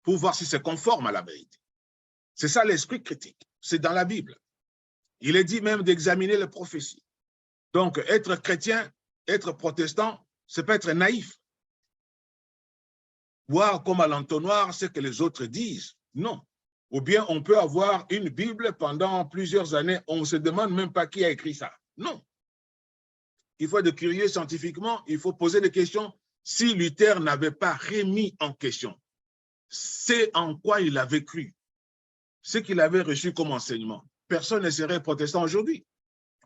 pour voir si c'est conforme à la vérité. C'est ça l'esprit critique. C'est dans la Bible. Il est dit même d'examiner les prophéties. Donc, être chrétien, être protestant, c'est pas être naïf. Voir comme à l'entonnoir ce que les autres disent. Non. Ou bien on peut avoir une Bible pendant plusieurs années, on ne se demande même pas qui a écrit ça. Non. Il faut être curieux scientifiquement, il faut poser des questions. Si Luther n'avait pas remis en question, c'est en quoi il avait cru, ce qu'il avait reçu comme enseignement, personne ne serait protestant aujourd'hui.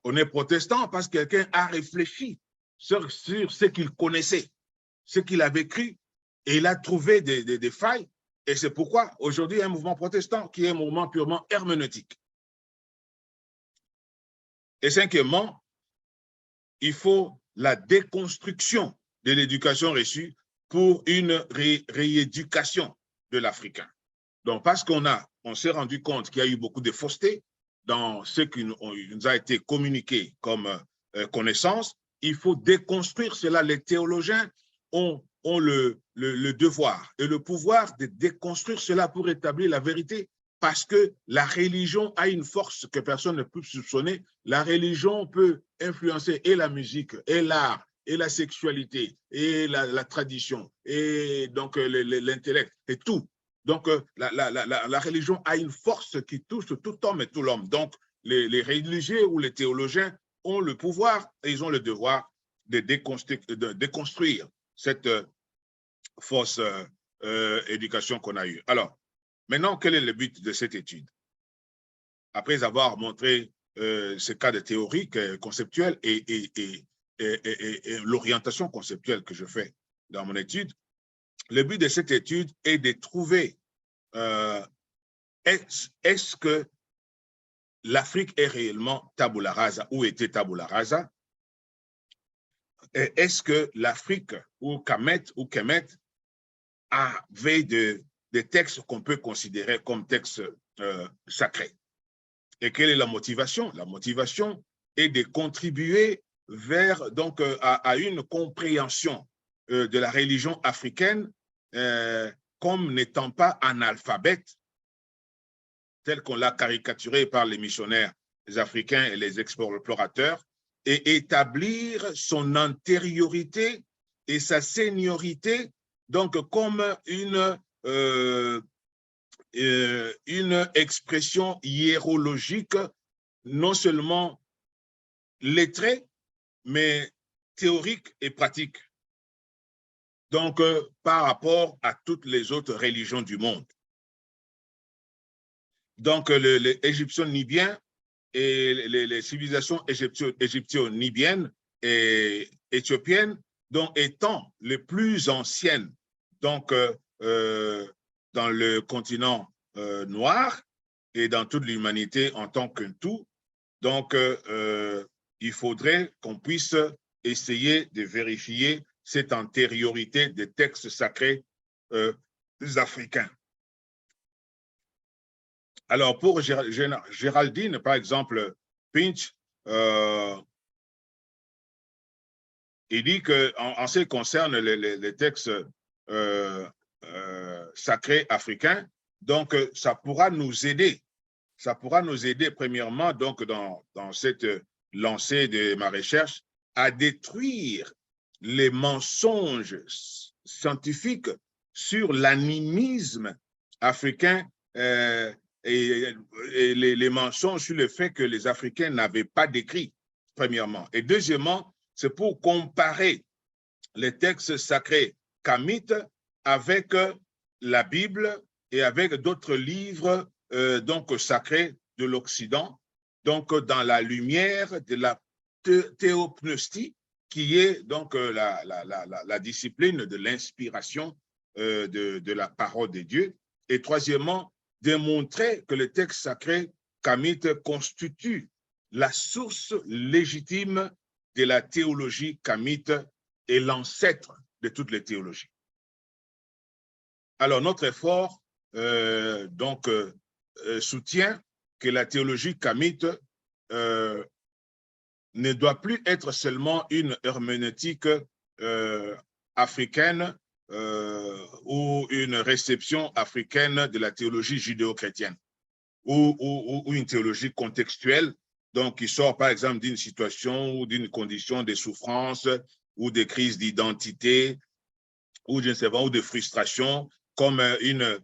On est protestant parce que quelqu'un a réfléchi sur ce qu'il connaissait, ce qu'il avait cru, et il a trouvé des failles. Et c'est pourquoi aujourd'hui, il y a un mouvement protestant qui est un mouvement purement herméneutique. Et cinquièmement, il faut la déconstruction de l'éducation reçue pour une rééducation de l'Africain. Donc, parce on s'est rendu compte qu'il y a eu beaucoup de fausseté dans ce qui nous a été communiqué comme connaissance, il faut déconstruire cela. Les théologiens ont le devoir et le pouvoir de déconstruire cela pour établir la vérité, parce que la religion a une force que personne ne peut soupçonner. La religion peut influencer et la musique, et l'art, et la sexualité, et la tradition, et donc l'intellect, et tout. Donc, la religion a une force qui touche tout homme et tout l'homme. Donc, les religieux ou les théologiens ont le pouvoir et ils ont le devoir de déconstruire cette fausse éducation qu'on a eue. Alors, maintenant, quel est le but de cette étude? Après avoir montré ce cas de théorie conceptuelle et l'orientation conceptuelle que je fais dans mon étude, le but de cette étude est de trouver est-ce que l'Afrique est réellement tabula rasa ou était tabula rasa? Est-ce que l'Afrique ou Kemet avait des textes qu'on peut considérer comme textes sacrés? Et quelle est la motivation? La motivation est de contribuer vers donc à une compréhension de la religion africaine comme n'étant pas analphabète, tel qu'on l'a caricaturé par les missionnaires africains et les explorateurs, et établir son antériorité et sa seniorité donc comme une expression hiérologique non seulement lettrée, mais théorique et pratique. Donc, par rapport à toutes les autres religions du monde. Donc, les Égyptiens-Nibiens et les civilisations égyptio-nibiennes éthiopiennes, donc étant les plus anciennes donc, dans le continent noir et dans toute l'humanité en tant que tout. Donc, il faudrait qu'on puisse essayer de vérifier cette antériorité des textes sacrés africains. Alors, pour Géraldine, par exemple, Pinch, il dit qu'en ce qui concerne les textes sacrés africains, donc ça pourra nous aider. Ça pourra nous aider, premièrement, donc dans cette lancée de ma recherche, à détruire les mensonges scientifiques sur l'animisme africain et les mensonges sur le fait que les Africains n'avaient pas d'écrit, premièrement. Et deuxièmement, c'est pour comparer les textes sacrés kamites avec la Bible et avec d'autres livres donc sacrés de l'Occident, donc dans la lumière de la théopneustie, qui est donc la discipline de l'inspiration de la parole de Dieu. Et troisièmement, démontrer que le texte sacré kamite constitue la source légitime de la théologie kamite et l'ancêtre de toutes les théologies. Alors, notre effort soutient que la théologie kamite ne doit plus être seulement une herméneutique africaine ou une réception africaine de la théologie judéo-chrétienne ou une théologie contextuelle, donc qui sort par exemple d'une situation ou d'une condition de souffrance ou de crise d'identité ou je ne sais pas, ou de frustration, comme une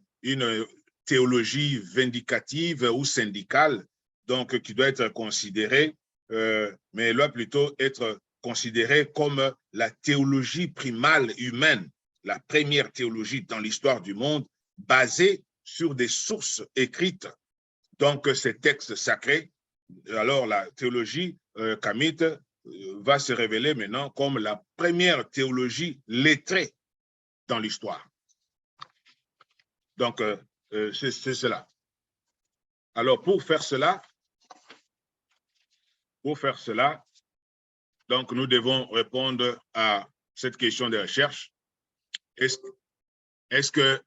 théologie vindicative ou syndicale, donc qui doit être considérée, mais elle doit plutôt être considérée comme la théologie primale humaine, la première théologie dans l'histoire du monde, basée sur des sources écrites, donc ces textes sacrés. Alors la théologie kamite va se révéler maintenant comme la première théologie lettrée dans l'histoire. Donc, c'est cela. Alors, pour faire cela, donc nous devons répondre à cette question de recherche. Est-ce que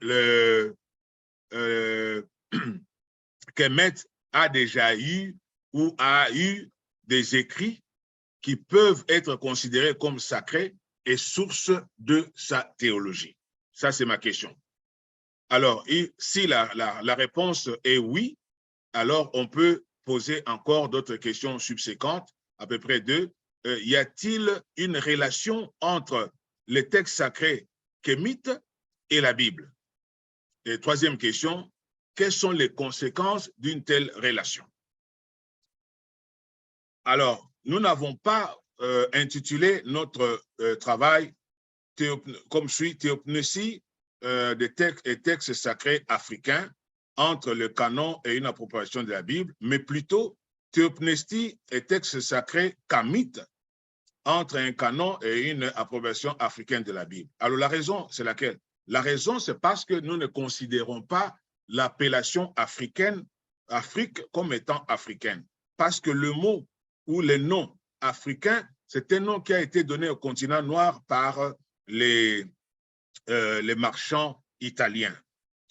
Kemet a déjà eu ou a eu des écrits qui peuvent être considérés comme sacrés et source de sa théologie? Ça, c'est ma question. Alors, si la réponse est oui, alors on peut poser encore d'autres questions subséquentes, à peu près deux. Y a-t-il une relation entre les textes sacrés kémites et la Bible? Et troisième question, quelles sont les conséquences d'une telle relation? Alors, nous n'avons pas intitulé notre travail comme suit théopneusie des textes et textes sacrés africains entre le canon et une appropriation de la Bible, mais plutôt théopnestie et textes sacrés kamites entre un canon et une approbation africaine de la Bible. Alors la raison, c'est laquelle? La raison, c'est parce que nous ne considérons pas l'appellation africaine, Afrique, comme étant africaine. Parce que le mot ou le nom africain, c'est un nom qui a été donné au continent noir par les marchands italiens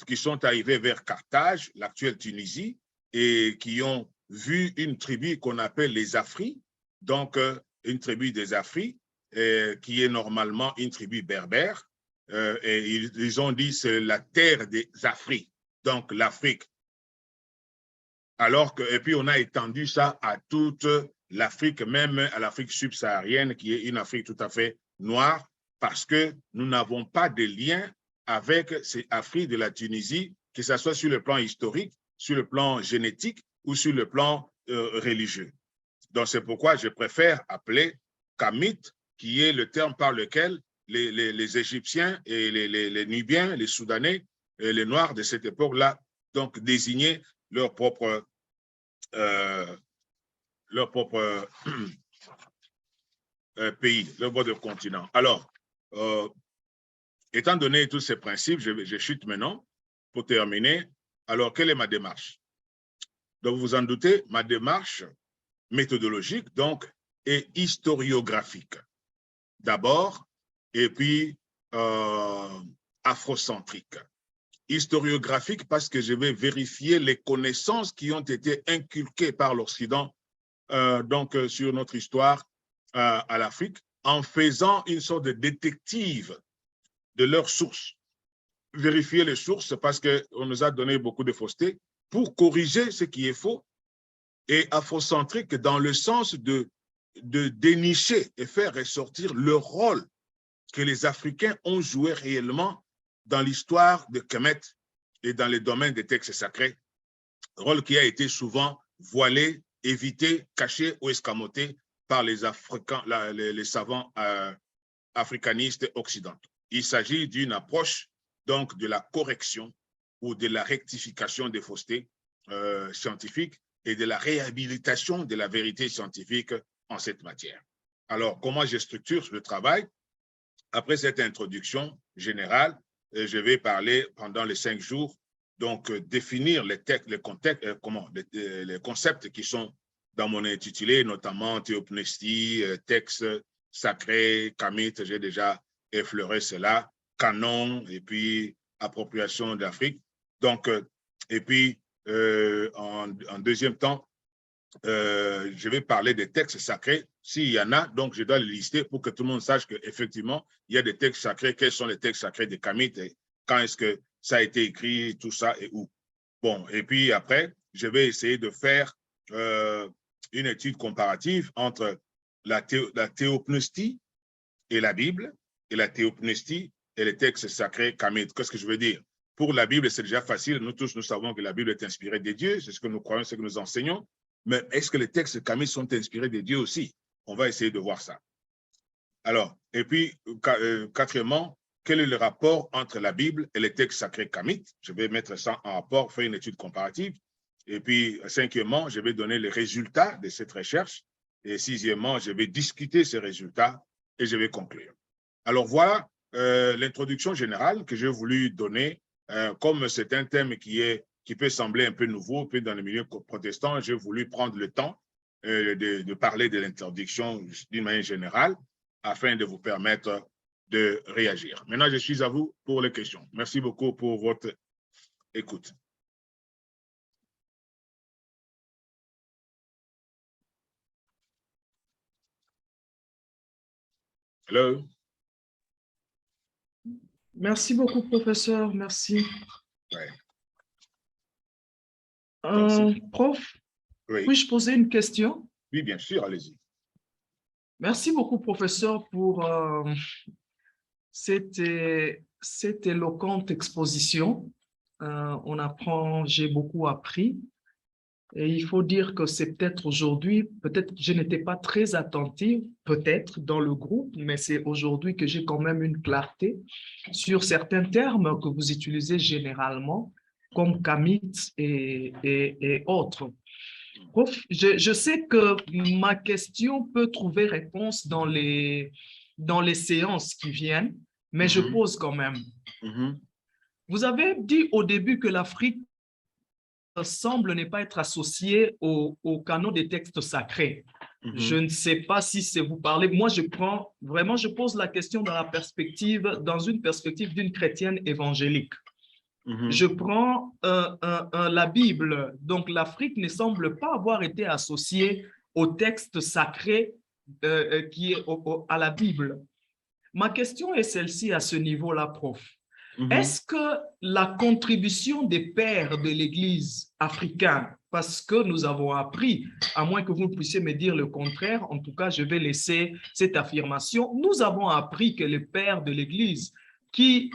qui sont arrivés vers Carthage, l'actuelle Tunisie, et qui ont vu une tribu qu'on appelle les Afri, donc une tribu des Afri, qui est normalement une tribu berbère, et ils ont dit c'est la terre des Afri, donc l'Afrique. Alors que, et puis on a étendu ça à toute l'Afrique, même à l'Afrique subsaharienne, qui est une Afrique tout à fait noire, parce que nous n'avons pas de lien avec ces Afriques de la Tunisie, que ce soit sur le plan historique, sur le plan génétique ou sur le plan religieux. Donc c'est pourquoi je préfère appeler Kamite, qui est le terme par lequel les Égyptiens et les Nubiens, les Soudanais, et les Noirs de cette époque-là, donc désignaient leur propre pays, votre continent. Alors, étant donné tous ces principes, je chute maintenant pour terminer. Alors, quelle est ma démarche? Donc, vous vous en doutez, ma démarche méthodologique, donc, est historiographique d'abord, et puis afrocentrique. Historiographique parce que je vais vérifier les connaissances qui ont été inculquées par l'Occident sur notre histoire à l'Afrique, en faisant une sorte de détective de leurs sources. Vérifier les sources parce qu'on nous a donné beaucoup de fausseté pour corriger ce qui est faux, et afrocentrique dans le sens de dénicher et faire ressortir le rôle que les Africains ont joué réellement dans l'histoire de Kemet et dans les domaines des textes sacrés, rôle qui a été souvent voilé, évité, caché ou escamoté par les Africains, les savants africanistes occidentaux. Il s'agit d'une approche donc de la correction ou de la rectification des faussetés scientifiques et de la réhabilitation de la vérité scientifique en cette matière. Alors, comment je structure le travail? Après cette introduction générale, je vais parler pendant les 5 jours, donc définir les concepts qui sont dans mon intitulé, notamment théopnestie, texte sacré, kamit, j'ai déjà effleuré cela, canon, et puis appropriation d'Afrique. Donc, et puis, en deuxième temps, je vais parler des textes sacrés, s'il y en a, donc je dois les lister pour que tout le monde sache qu'effectivement, il y a des textes sacrés. Quels sont les textes sacrés de Kamit, et quand est-ce que ça a été écrit, tout ça, et où. Bon, et puis après, je vais essayer de faire une étude comparative entre la théopnestie et la Bible, et la théopnestie et les textes sacrés Kamit. Qu'est-ce que je veux dire? Pour la Bible, c'est déjà facile. Nous tous, nous savons que la Bible est inspirée des dieux. C'est ce que nous croyons, c'est ce que nous enseignons. Mais est-ce que les textes Kamit sont inspirés des dieux aussi? On va essayer de voir ça. Alors, et puis, quatrièmement, quel est le rapport entre la Bible et les textes sacrés Kamit? Je vais mettre ça en rapport, faire une étude comparative. Et puis, cinquièmement, je vais donner les résultats de cette recherche. Et sixièmement, je vais discuter ces résultats et je vais conclure. Alors, voilà l'introduction générale que j'ai voulu donner. Comme c'est un thème qui peut sembler un peu nouveau, puis dans le milieu protestant, j'ai voulu prendre le temps de parler de l'introduction d'une manière générale afin de vous permettre de réagir. Maintenant, je suis à vous pour les questions. Merci beaucoup pour votre écoute. Hello. Merci beaucoup, professeur. Merci. Ouais. Prof, Oui. puis-je poser une question? Oui, bien sûr, allez-y. Merci beaucoup, professeur, pour cette éloquente exposition. On apprend, j'ai beaucoup appris. Et il faut dire que c'est peut-être aujourd'hui, peut-être que je n'étais pas très attentive, peut-être dans le groupe, mais c'est aujourd'hui que j'ai quand même une clarté sur certains termes que vous utilisez généralement, comme Kamit et autres. Prof, je sais que ma question peut trouver réponse dans les séances qui viennent, mais je pose quand même. Vous avez dit au début que l'Afrique semble ne pas être associée au canon des textes sacrés. Je ne sais pas si c'est vous parlez. Moi, je pose la question dans une perspective d'une chrétienne évangélique. Je prends la Bible. Donc, l'Afrique ne semble pas avoir été associée au texte sacré qui est à la Bible. Ma question est celle-ci à ce niveau-là, prof. Est-ce que la contribution des pères de l'Église africaine, parce que nous avons appris, à moins que vous puissiez me dire le contraire, en tout cas, je vais laisser cette affirmation, nous avons appris que les pères de l'Église, qui,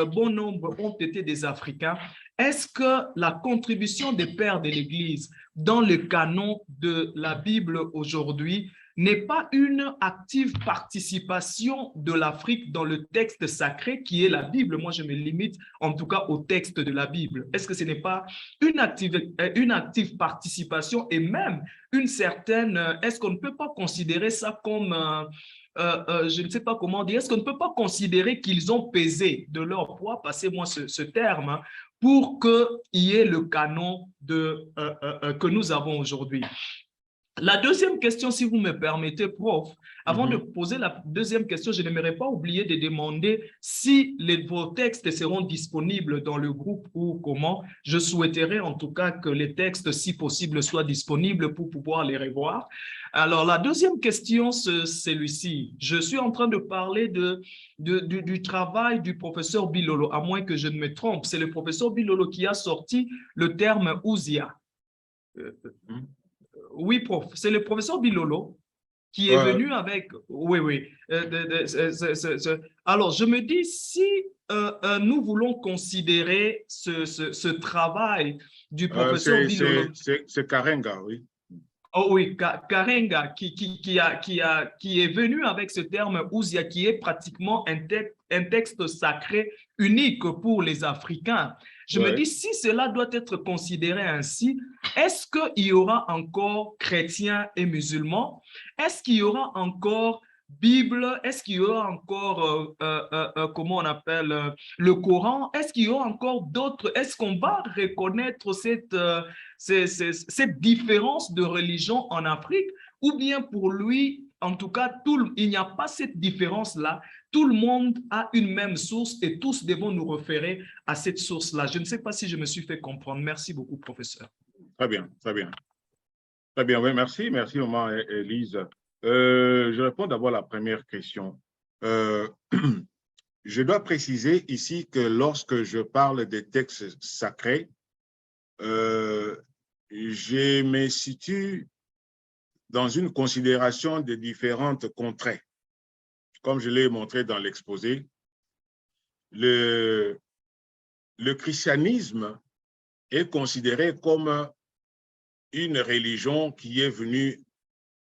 bon nombre, ont été des Africains, est-ce que la contribution des pères de l'Église dans le canon de la Bible aujourd'hui n'est pas une active participation de l'Afrique dans le texte sacré qui est la Bible. Moi, je me limite en tout cas au texte de la Bible. Est-ce que ce n'est pas une active participation et même une certaine... Est-ce qu'on ne peut pas considérer ça comme... je ne sais pas comment dire, est-ce qu'on ne peut pas considérer qu'ils ont pesé de leur poids, passez-moi ce terme, hein, pour qu'il y ait le canon que nous avons aujourd'hui? La deuxième question, si vous me permettez, prof, avant de poser la deuxième question, je n'aimerais pas oublier de demander si vos textes seront disponibles dans le groupe ou comment. Je souhaiterais en tout cas que les textes, si possible, soient disponibles pour pouvoir les revoir. Alors, la deuxième question, c'est celui-ci. Je suis en train de parler du travail du professeur Bilolo, à moins que je ne me trompe. C'est le professeur Bilolo qui a sorti le terme Ouzia. Oui, prof, c'est le professeur Bilolo qui est venu avec... Oui, oui. Alors, je me dis, si nous voulons considérer ce travail du professeur Bilolo... C'est Karenga, oui. Oh oui, Karenga, qui est venu avec ce terme Ouzia, qui est pratiquement un texte sacré unique pour les Africains. Je me dis, si cela doit être considéré ainsi, est-ce qu'il y aura encore chrétiens et musulmans? Est-ce qu'il y aura encore Bible? Est-ce qu'il y aura encore, comment on appelle, le Coran? Est-ce qu'il y aura encore d'autres? Est-ce qu'on va reconnaître cette différence de religion en Afrique? Ou bien pour lui, en tout cas, il n'y a pas cette différence-là. Tout le monde a une même source et tous devons nous référer à cette source-là. Je ne sais pas si je me suis fait comprendre. Merci beaucoup, professeur. Très bien, très bien. Très bien, oui, merci. Merci, maman Élise. Je réponds d'abord à la première question. Je dois préciser ici que lorsque je parle des textes sacrés, je me situe dans une considération des différentes contrées. Comme je l'ai montré dans l'exposé, le christianisme est considéré comme une religion qui est venue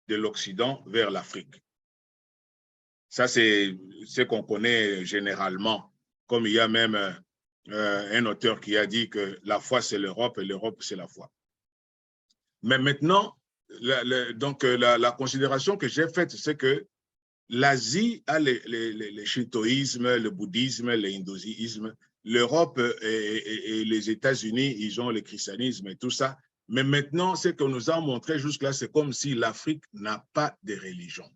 de l'Occident vers l'Afrique. Ça, c'est ce qu'on connaît généralement, comme il y a même un auteur qui a dit que la foi, c'est l'Europe et l'Europe, c'est la foi. Mais maintenant, la considération que j'ai faite, c'est que l'Asie a le shintoïsme, le bouddhisme, l'hindouisme. L'Europe et les États-Unis, ils ont le christianisme et tout ça. Mais maintenant, ce qu'on nous a montré jusque-là, c'est comme si l'Afrique n'a pas de religion.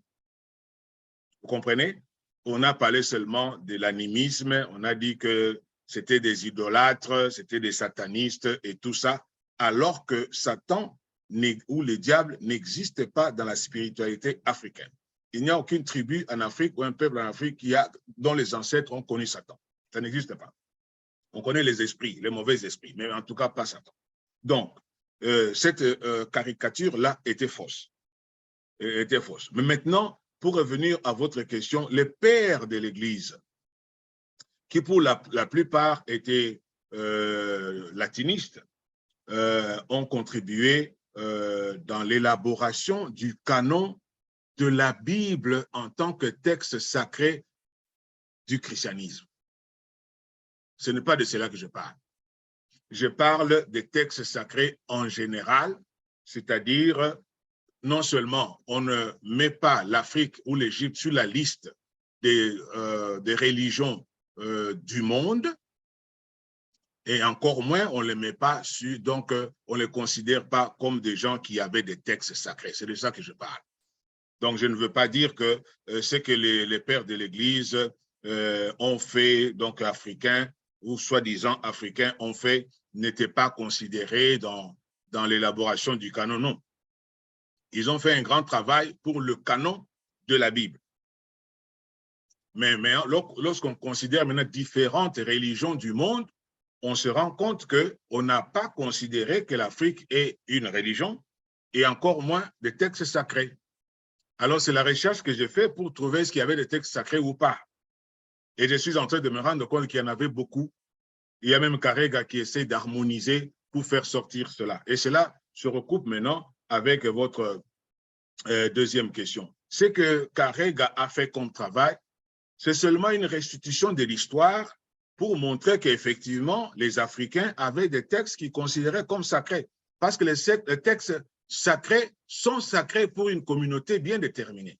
Vous comprenez? On a parlé seulement de l'animisme, on a dit que c'était des idolâtres, c'était des satanistes et tout ça, alors que Satan ou le diable n'existe pas dans la spiritualité africaine. Il n'y a aucune tribu en Afrique ou un peuple en Afrique dont les ancêtres ont connu Satan. Ça n'existe pas. On connaît les esprits, les mauvais esprits, mais en tout cas pas Satan. Donc, cette caricature-là était fausse. Mais maintenant, pour revenir à votre question, les pères de l'Église, qui pour la plupart étaient latinistes, ont contribué dans l'élaboration du canon de la Bible en tant que texte sacré du christianisme. Ce n'est pas de cela que je parle. Je parle des textes sacrés en général, c'est-à-dire non seulement on ne met pas l'Afrique ou l'Égypte sur la liste des religions du monde, et encore moins on ne les met pas sur, donc on ne les considère pas comme des gens qui avaient des textes sacrés. C'est de ça que je parle. Donc, je ne veux pas dire que ce que les pères de l'Église ont fait, donc africains, ou soi-disant africains ont fait, n'était pas considéré dans l'élaboration du canon, non. Ils ont fait un grand travail pour le canon de la Bible. Mais lorsqu'on considère maintenant différentes religions du monde, on se rend compte qu'on n'a pas considéré que l'Afrique est une religion et encore moins des textes sacrés. Alors, c'est la recherche que j'ai faite pour trouver ce qu'il y avait des textes sacrés ou pas. Et je suis en train de me rendre compte qu'il y en avait beaucoup. Il y a même Karega qui essaie d'harmoniser pour faire sortir cela. Et cela se recoupe maintenant avec votre deuxième question. Ce que Karega a fait comme travail, c'est seulement une restitution de l'histoire pour montrer qu'effectivement, les Africains avaient des textes qu'ils considéraient comme sacrés. Parce que les textes sacrés sont sacrés pour une communauté bien déterminée.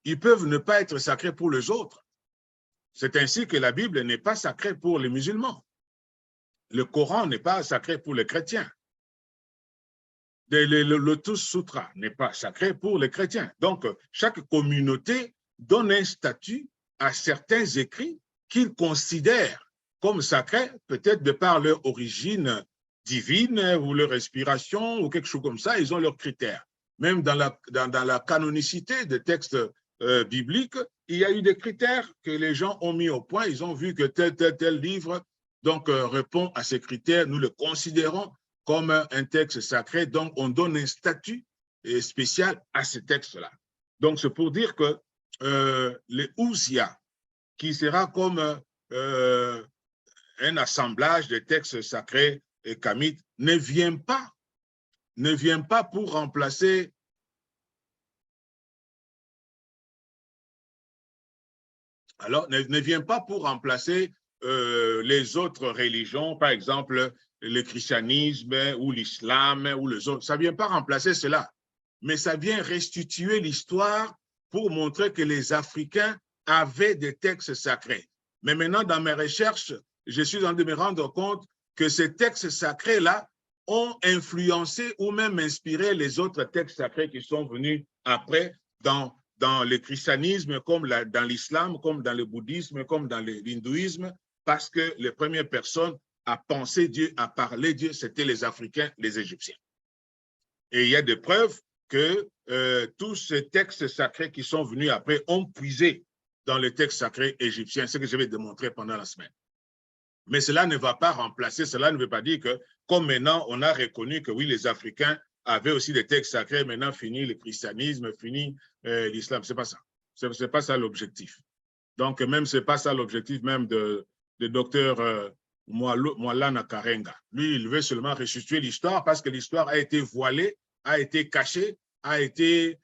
Ils peuvent ne pas être sacrés pour les autres. C'est ainsi que la Bible n'est pas sacrée pour les musulmans. Le Coran n'est pas sacré pour les chrétiens. Le Lotus Sutra n'est pas sacré pour les chrétiens. Donc, chaque communauté donne un statut à certains écrits qu'ils considèrent comme sacrés, peut-être de par leur origine divine ou leur inspiration ou quelque chose comme ça, ils ont leurs critères. Même dans la canonicité des textes bibliques, il y a eu des critères que les gens ont mis au point. Ils ont vu que tel livre donc, répond à ces critères. Nous le considérons comme un texte sacré, donc on donne un statut spécial à ce texte-là. Donc, c'est pour dire que les Ousia, qui sera comme un assemblage de textes sacrés et kamites, ne vient pas pour remplacer ne vient pas pour remplacer les autres religions, par exemple le christianisme ou l'islam ou les autres. Ça ne vient pas remplacer cela, mais ça vient restituer l'histoire pour montrer que les Africains avaient des textes sacrés. Mais maintenant, dans mes recherches, je suis en train de me rendre compte que ces textes sacrés-là ont influencé ou même inspiré les autres textes sacrés qui sont venus après dans le christianisme, comme dans l'islam, comme dans le bouddhisme, comme dans l'hindouisme, parce que les premières personnes à penser Dieu, à parler Dieu, c'était les Africains, les Égyptiens. Et il y a des preuves que tous ces textes sacrés qui sont venus après ont puisé dans les textes sacrés égyptiens, ce que je vais démontrer pendant la semaine. Mais cela ne va pas remplacer, cela ne veut pas dire que, comme maintenant, on a reconnu que oui, les Africains avaient aussi des textes sacrés, maintenant fini le christianisme, fini l'islam. C'est pas ça. C'est pas ça l'objectif. Donc, même c'est pas ça l'objectif même de docteur Moalana Karenga. Lui, il veut seulement restituer l'histoire parce que l'histoire a été voilée, a été cachée, a été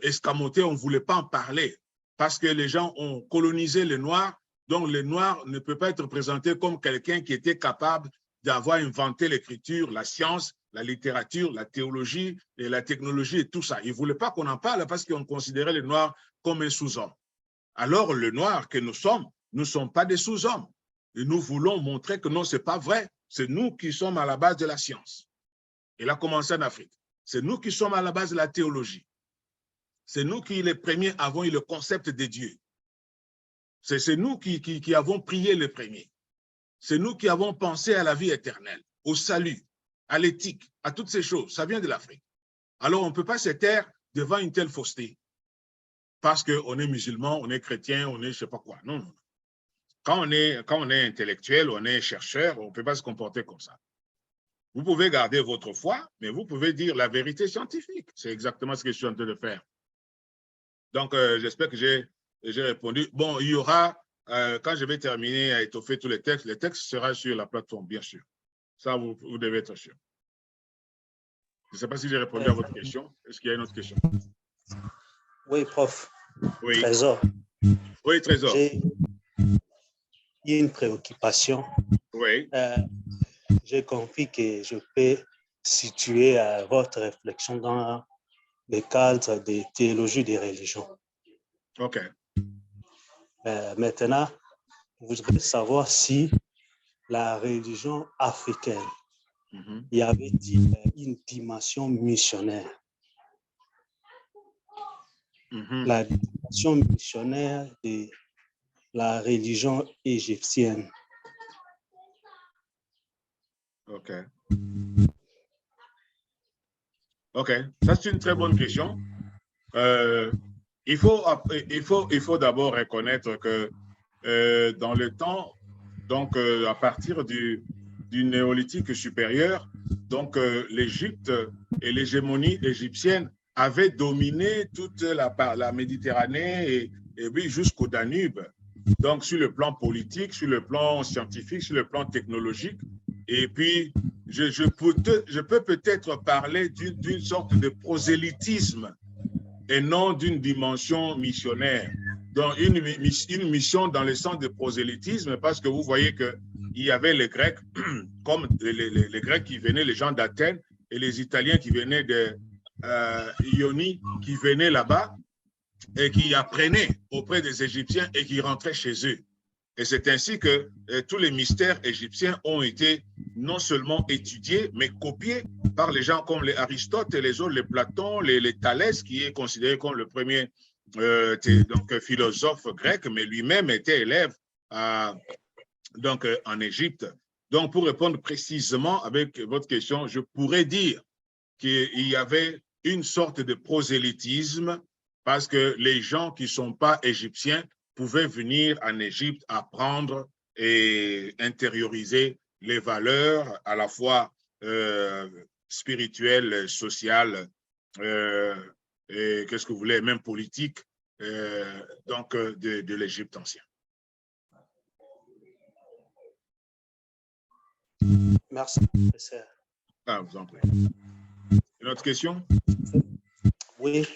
escamotée. On ne voulait pas en parler parce que les gens ont colonisé les Noirs. Donc, le Noir ne peut pas être présenté comme quelqu'un qui était capable d'avoir inventé l'écriture, la science, la littérature, la théologie et la technologie et tout ça. Ils ne voulaient pas qu'on en parle parce qu'on considérait les Noirs comme un sous-homme. Alors, le Noir que nous ne sommes pas des sous-hommes. Et nous voulons montrer que non, ce n'est pas vrai. C'est nous qui sommes à la base de la science. Il a commencé en Afrique. C'est nous qui sommes à la base de la théologie. C'est nous qui, les premiers, avons eu le concept de Dieu. C'est nous qui avons prié les premiers. C'est nous qui avons pensé à la vie éternelle, au salut, à l'éthique, à toutes ces choses. Ça vient de l'Afrique. Alors, on ne peut pas se taire devant une telle fausseté. Parce qu'on est musulman, on est chrétien, on est je ne sais pas quoi. Non, non. Quand on est intellectuel, on est chercheur, on ne peut pas se comporter comme ça. Vous pouvez garder votre foi, mais vous pouvez dire la vérité scientifique. C'est exactement ce que je suis en train de faire. Donc, j'espère que j'ai répondu. Bon, il y aura, quand je vais terminer à étoffer tous les textes seront sur la plateforme, bien sûr. Ça, vous devez être sûr. Je ne sais pas si j'ai répondu à votre question. Est-ce qu'il y a une autre question? Oui, prof. Oui. Trésor. Oui, Trésor. Il y a une préoccupation. Oui. J'ai compris que je peux situer votre réflexion dans le cadre des théologies des religions. OK. Maintenant, je voudrais savoir si la religion africaine, il y avait une dimension missionnaire. La dimension missionnaire de la religion égyptienne. OK. OK. Ça, c'est une très bonne question. Il faut d'abord reconnaître que dans le temps, donc à partir du néolithique supérieur, donc l'Égypte et l'hégémonie égyptienne avaient dominé toute la Méditerranée et oui, jusqu'au Danube. Donc sur le plan politique, sur le plan scientifique, sur le plan technologique. Et puis, je peux peut-être parler d'une sorte de prosélytisme et non d'une dimension missionnaire. Donc, une mission dans le sens de prosélytisme, parce que vous voyez qu'il y avait les Grecs, comme les Grecs qui venaient, les gens d'Athènes, et les Italiens qui venaient de Ionie, qui venaient là-bas et qui apprenaient auprès des Égyptiens et qui rentraient chez eux. Et c'est ainsi que tous les mystères égyptiens ont été non seulement étudiés, mais copiés par les gens comme les Aristote et les autres, les Platon, les Thalès, qui est considéré comme le premier philosophe grec, mais lui-même était élève en Égypte. Donc, pour répondre précisément avec votre question, je pourrais dire qu'il y avait une sorte de prosélytisme parce que les gens qui ne sont pas égyptiens pouvaient venir en Égypte apprendre et intérioriser les valeurs à la fois spirituelles, sociales, et qu'est-ce que vous voulez, même politiques, de l'Égypte ancien. Merci, professeur. Ah, vous en prie. Une autre question? Oui.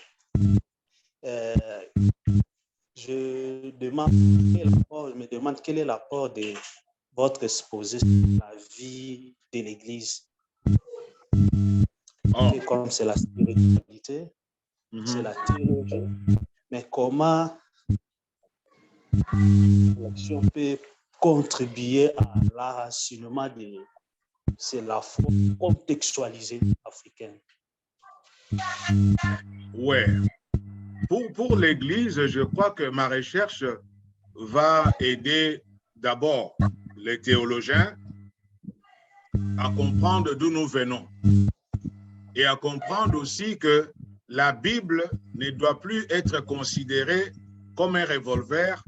Je me demande quel est l'apport de votre exposé sur la vie de l'Église. Comme c'est la spiritualité, c'est la théologie, mais comment l'action peut contribuer à l'enracinement de la foi contextualisée africaine? Ouais. Pour l'Église, je crois que ma recherche va aider d'abord les théologiens à comprendre d'où nous venons et à comprendre aussi que la Bible ne doit plus être considérée comme un revolver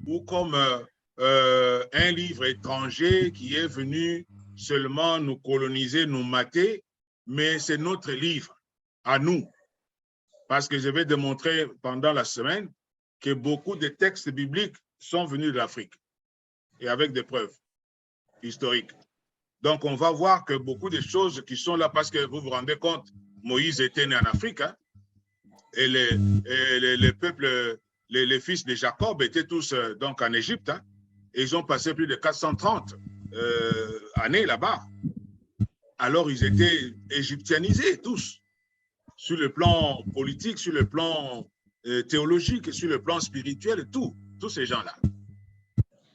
ou comme un livre étranger qui est venu seulement nous coloniser, nous mater, mais c'est notre livre à nous. Parce que je vais démontrer pendant la semaine que beaucoup de textes bibliques sont venus de l'Afrique et avec des preuves historiques. Donc, on va voir que beaucoup de choses qui sont là, parce que vous vous rendez compte, Moïse était né en Afrique, hein, et les peuples, les fils de Jacob étaient tous donc en Égypte, hein, et ils ont passé plus de 430 années là-bas. Alors, ils étaient égyptianisés tous, sur le plan politique, sur le plan théologique, sur le plan spirituel, tous ces gens-là.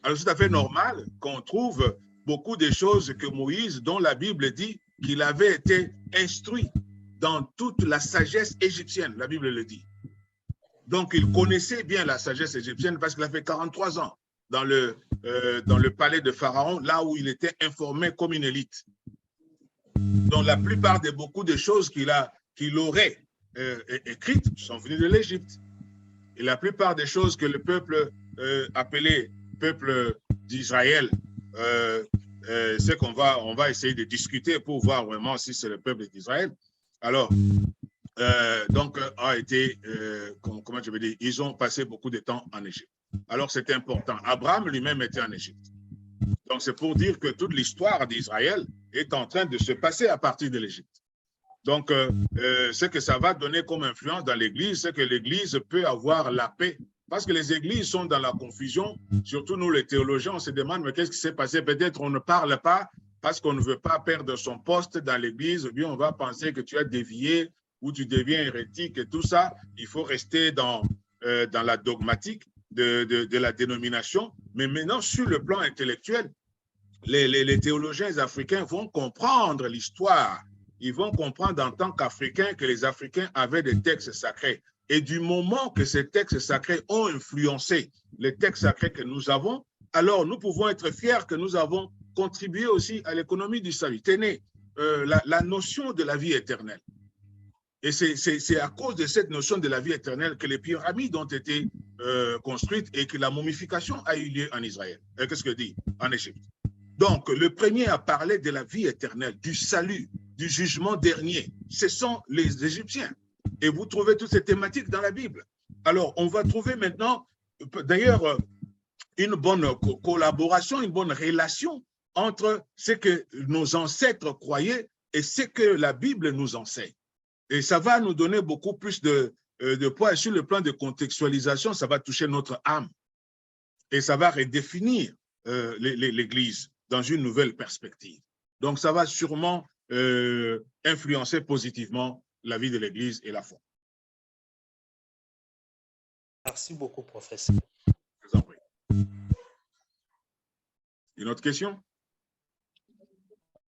Alors, c'est tout à fait normal qu'on trouve beaucoup de choses que Moïse, dont la Bible dit qu'il avait été instruit dans toute la sagesse égyptienne, la Bible le dit. Donc, il connaissait bien la sagesse égyptienne parce qu'il a fait 43 ans dans le palais de Pharaon, là où il était informé comme une élite. Donc, la plupart de beaucoup de choses qu'il aurait écrites sont venues de l'Égypte. Et la plupart des choses que le peuple appelé peuple d'Israël, c'est qu'on va essayer de discuter pour voir vraiment si c'est le peuple d'Israël. Alors, a été, comment je veux dire, ils ont passé beaucoup de temps en Égypte. Alors, c'est important. Abraham lui-même était en Égypte. Donc, c'est pour dire que toute l'histoire d'Israël est en train de se passer à partir de l'Égypte. Donc, ce que ça va donner comme influence dans l'Église, c'est que l'Église peut avoir la paix. Parce que les églises sont dans la confusion, surtout nous les théologiens, on se demande, mais qu'est-ce qui s'est passé? Peut-être on ne parle pas parce qu'on ne veut pas perdre son poste dans l'église, ou bien on va penser que tu as dévié ou tu deviens hérétique et tout ça. Il faut rester dans la dogmatique de la dénomination. Mais maintenant, sur le plan intellectuel, les théologiens africains vont comprendre l'histoire. Ils vont comprendre en tant qu'Africains que les Africains avaient des textes sacrés. Et du moment que ces textes sacrés ont influencé les textes sacrés que nous avons, alors nous pouvons être fiers que nous avons contribué aussi à l'économie du salut. Tenez, la notion de la vie éternelle. Et c'est à cause de cette notion de la vie éternelle que les pyramides ont été construites et que la momification a eu lieu en Israël. Qu'est-ce que dit en Égypte? Donc, le premier à parler de la vie éternelle, du salut, du jugement dernier, ce sont les Égyptiens. Et vous trouvez toutes ces thématiques dans la Bible. Alors, on va trouver maintenant, d'ailleurs, une bonne collaboration, une bonne relation entre ce que nos ancêtres croyaient et ce que la Bible nous enseigne. Et ça va nous donner beaucoup plus de de poids. Et sur le plan de contextualisation, ça va toucher notre âme. Et ça va redéfinir l'Église dans une nouvelle perspective. Donc, ça va sûrement influencer positivement la vie de l'Église et la foi. Merci beaucoup, professeur. Je vous en prie. Une autre question?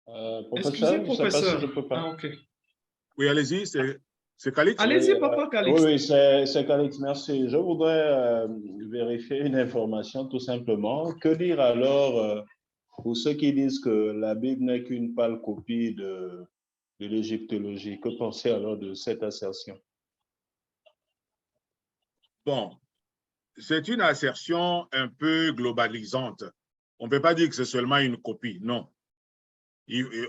Professeur, je ne sais pas si je peux pas. Ah, ok. Oui, allez-y, c'est Calix. Allez-y, papa Calix. Oui, c'est Calix, merci. Je voudrais vérifier une information tout simplement. Que dire alors pour ceux qui disent que la Bible n'est qu'une pâle copie de l'égyptologie? Que penser alors de cette assertion? Bon, c'est une assertion un peu globalisante. On ne peut pas dire que c'est seulement une copie, non.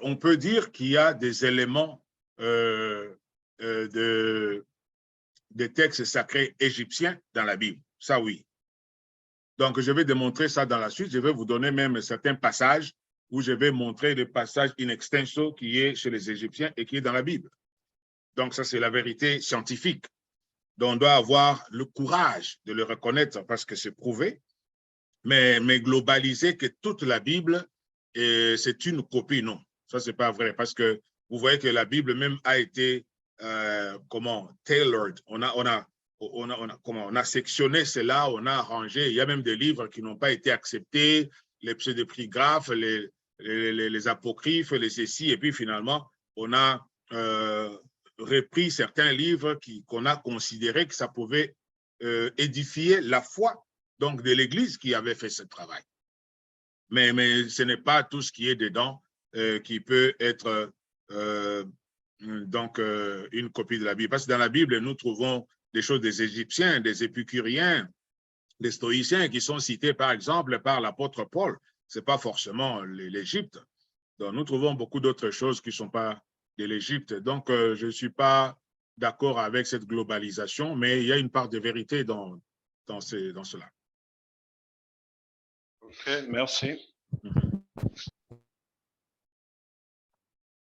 On peut dire qu'il y a des éléments des textes sacrés égyptiens dans la Bible. Ça, oui. Donc, je vais démontrer ça dans la suite. Je vais vous donner même certains passages où je vais montrer le passage in extenso qui est chez les Égyptiens et qui est dans la Bible. Donc, ça, c'est la vérité scientifique. Donc, on doit avoir le courage de le reconnaître parce que c'est prouvé, mais globaliser que toute la Bible, c'est une copie, non. Ça, ce n'est pas vrai parce que vous voyez que la Bible même a été, tailored. On a sectionné cela, on a arrangé. Il y a même des livres qui n'ont pas été acceptés, les pseudepigraphes, les apocryphes, les ceci, et puis finalement, on a repris certains livres qu'on a considéré que ça pouvait édifier la foi donc de l'Église qui avait fait ce travail. Mais ce n'est pas tout ce qui est dedans qui peut être une copie de la Bible. Parce que dans la Bible, nous trouvons des choses des Égyptiens, des Épicuriens, des Stoïciens qui sont cités par exemple par l'apôtre Paul. Ce n'est pas forcément l'Égypte. Donc nous trouvons beaucoup d'autres choses qui ne sont pas de l'Égypte. Donc je ne suis pas d'accord avec cette globalisation, mais il y a une part de vérité dans cela. OK, merci.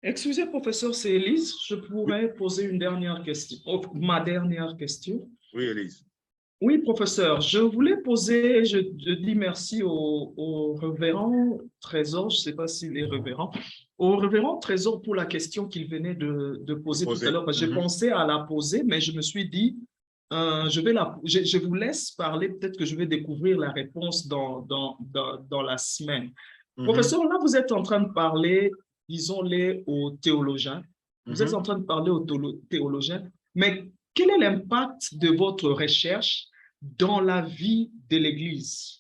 Excusez, professeur, c'est Élise. Je pourrais poser une dernière question. Ma dernière question. Oui, Élise. Oui, professeur, je voulais poser, je dis merci au révérend Trésor, je ne sais pas s'il est révérend, au révérend Trésor pour la question qu'il venait de poser tout à l'heure. J'ai pensé à la poser, mais je me suis dit, je vous laisse parler, peut-être que je vais découvrir la réponse dans la semaine. Professeur, là, vous êtes en train de parler, disons-les, aux théologiens. Vous êtes en train de parler aux théologiens, mais quel est l'impact de votre recherche dans la vie de l'Église?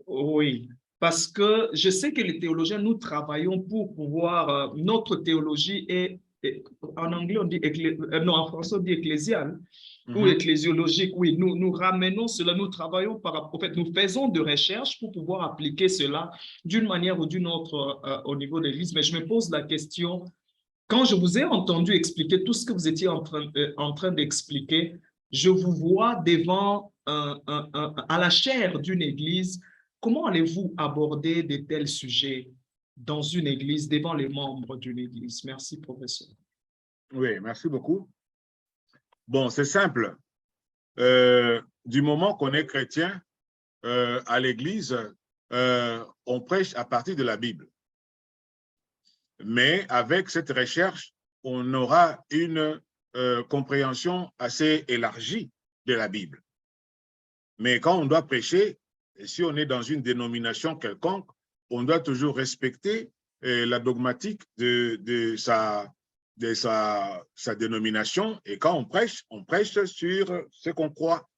Oui, parce que je sais que les théologiens, nous travaillons pour pouvoir, notre théologie est, en anglais on dit, non, en français on dit ecclésiale, ou ecclésiologique, oui, nous ramenons cela, nous travaillons en fait, nous faisons de recherches pour pouvoir appliquer cela d'une manière ou d'une autre au niveau de l'Église, mais je me pose la question, quand je vous ai entendu expliquer tout ce que vous étiez en train d'expliquer, je vous vois devant, à la chaire d'une église. Comment allez-vous aborder de tels sujets dans une église, devant les membres d'une église? Merci, professeur. Oui, merci beaucoup. Bon, c'est simple. Du moment qu'on est chrétien, à l'église, on prêche à partir de la Bible. Mais avec cette recherche, on aura une compréhension assez élargie de la Bible. Mais quand on doit prêcher, et si on est dans une dénomination quelconque, on doit toujours respecter la dogmatique de sa dénomination. Et quand on prêche sur ce qu'on croit.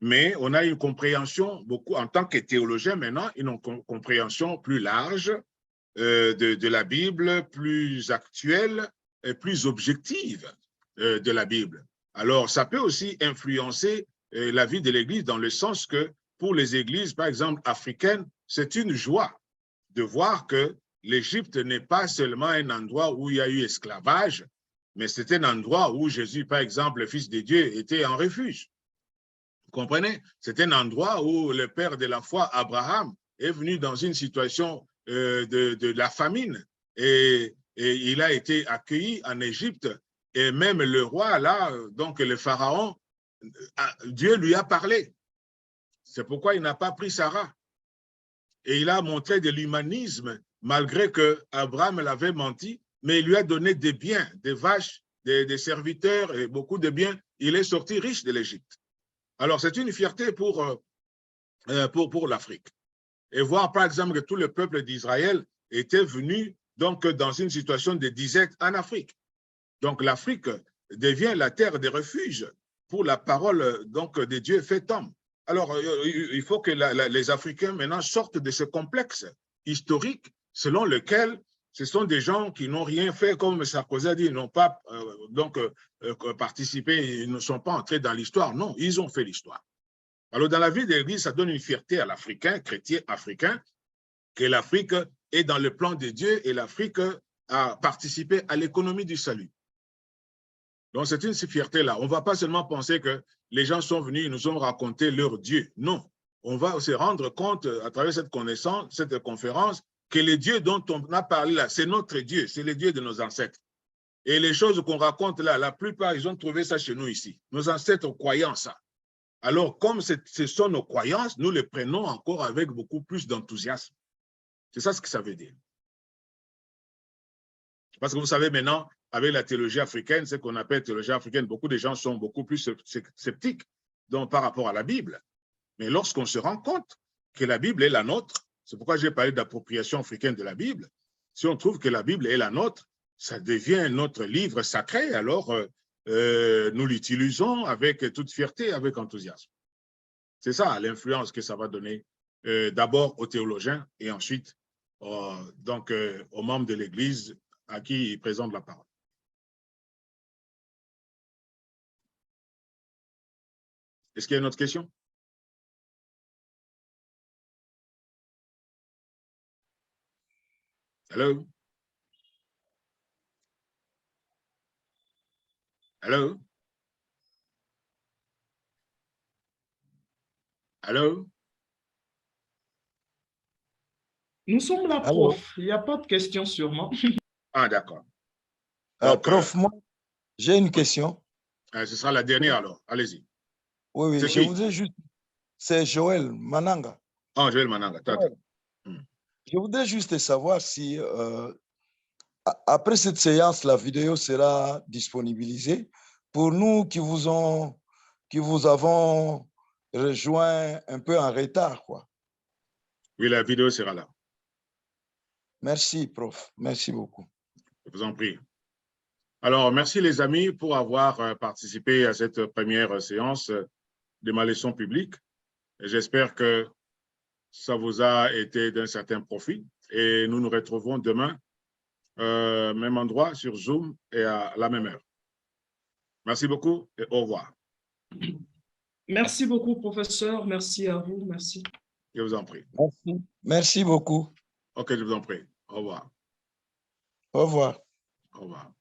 Mais on a une compréhension, beaucoup en tant que théologien maintenant, une compréhension plus large de la Bible, plus actuelle et plus objective de la Bible. Alors, ça peut aussi influencer la vie de l'Église dans le sens que pour les églises, par exemple, africaines, c'est une joie de voir que l'Égypte n'est pas seulement un endroit où il y a eu esclavage, mais c'est un endroit où Jésus, par exemple, le Fils de Dieu, était en refuge. Vous comprenez? C'est un endroit où le père de la foi, Abraham, est venu dans une situation de la famine et il a été accueilli en Égypte Et même le roi, là, donc le pharaon, Dieu lui a parlé. C'est pourquoi il n'a pas pris Sarah. Et il a montré de l'humanisme, malgré que Abraham l'avait menti, mais il lui a donné des biens, des vaches, des serviteurs et beaucoup de biens. Il est sorti riche de l'Égypte. Alors, c'est une fierté pour l'Afrique. Et voir, par exemple, que tout le peuple d'Israël était venu donc dans une situation de disette en Afrique. Donc, l'Afrique devient la terre de refuge pour la parole donc, de Dieu fait homme. Alors, il faut que les Africains maintenant sortent de ce complexe historique selon lequel ce sont des gens qui n'ont rien fait, comme Sarkozy a dit, ils n'ont pas participé, ils ne sont pas entrés dans l'histoire. Non, ils ont fait l'histoire. Alors, dans la vie de l'Église, ça donne une fierté à l'Africain, chrétien africain, que l'Afrique est dans le plan de Dieu et l'Afrique a participé à l'économie du salut. Donc, c'est une fierté-là. On ne va pas seulement penser que les gens sont venus, ils nous ont raconté leur Dieu. Non, on va se rendre compte à travers cette connaissance, cette conférence, que le Dieu dont on a parlé là, c'est notre Dieu, c'est le Dieu de nos ancêtres. Et les choses qu'on raconte là, la plupart, ils ont trouvé ça chez nous ici. Nos ancêtres croyaient ça. Alors, comme ce sont nos croyances, nous les prenons encore avec beaucoup plus d'enthousiasme. C'est ça ce que ça veut dire. Parce que vous savez maintenant, avec la théologie africaine, ce qu'on appelle théologie africaine, beaucoup de gens sont beaucoup plus sceptiques donc, par rapport à la Bible. Mais lorsqu'on se rend compte que la Bible est la nôtre, c'est pourquoi j'ai parlé d'appropriation africaine de la Bible, si on trouve que la Bible est la nôtre, ça devient notre livre sacré, alors nous l'utilisons avec toute fierté, avec enthousiasme. C'est ça l'influence que ça va donner d'abord aux théologiens et ensuite donc, aux membres de l'Église à qui il présente la parole. Est-ce qu'il y a une autre question? Hello? Hello? Allô? Nous sommes là, Allô? prof. Il n'y a pas de questions sûrement. Ah, d'accord. Prof, moi, j'ai une question. Ce sera la dernière alors. Allez-y. Oui, oui, C'est je qui? voudrais juste... C'est Joël Mananga. Ah, Joël Mananga. Ouais. Je voudrais juste savoir si, après cette séance, la vidéo sera disponibilisée pour nous qui vous avons rejoint un peu en retard, quoi. Oui, la vidéo sera là. Merci, prof. Merci beaucoup. Je vous en prie. Alors, merci les amis pour avoir participé à cette première séance de ma leçon publique. J'espère que ça vous a été d'un certain profit et nous nous retrouvons demain, même endroit, sur Zoom et à la même heure. Merci beaucoup et au revoir. Merci beaucoup, professeur. Merci à vous. Merci. Je vous en prie. Merci. Merci beaucoup. OK, je vous en prie. Au revoir. Au revoir. Au revoir.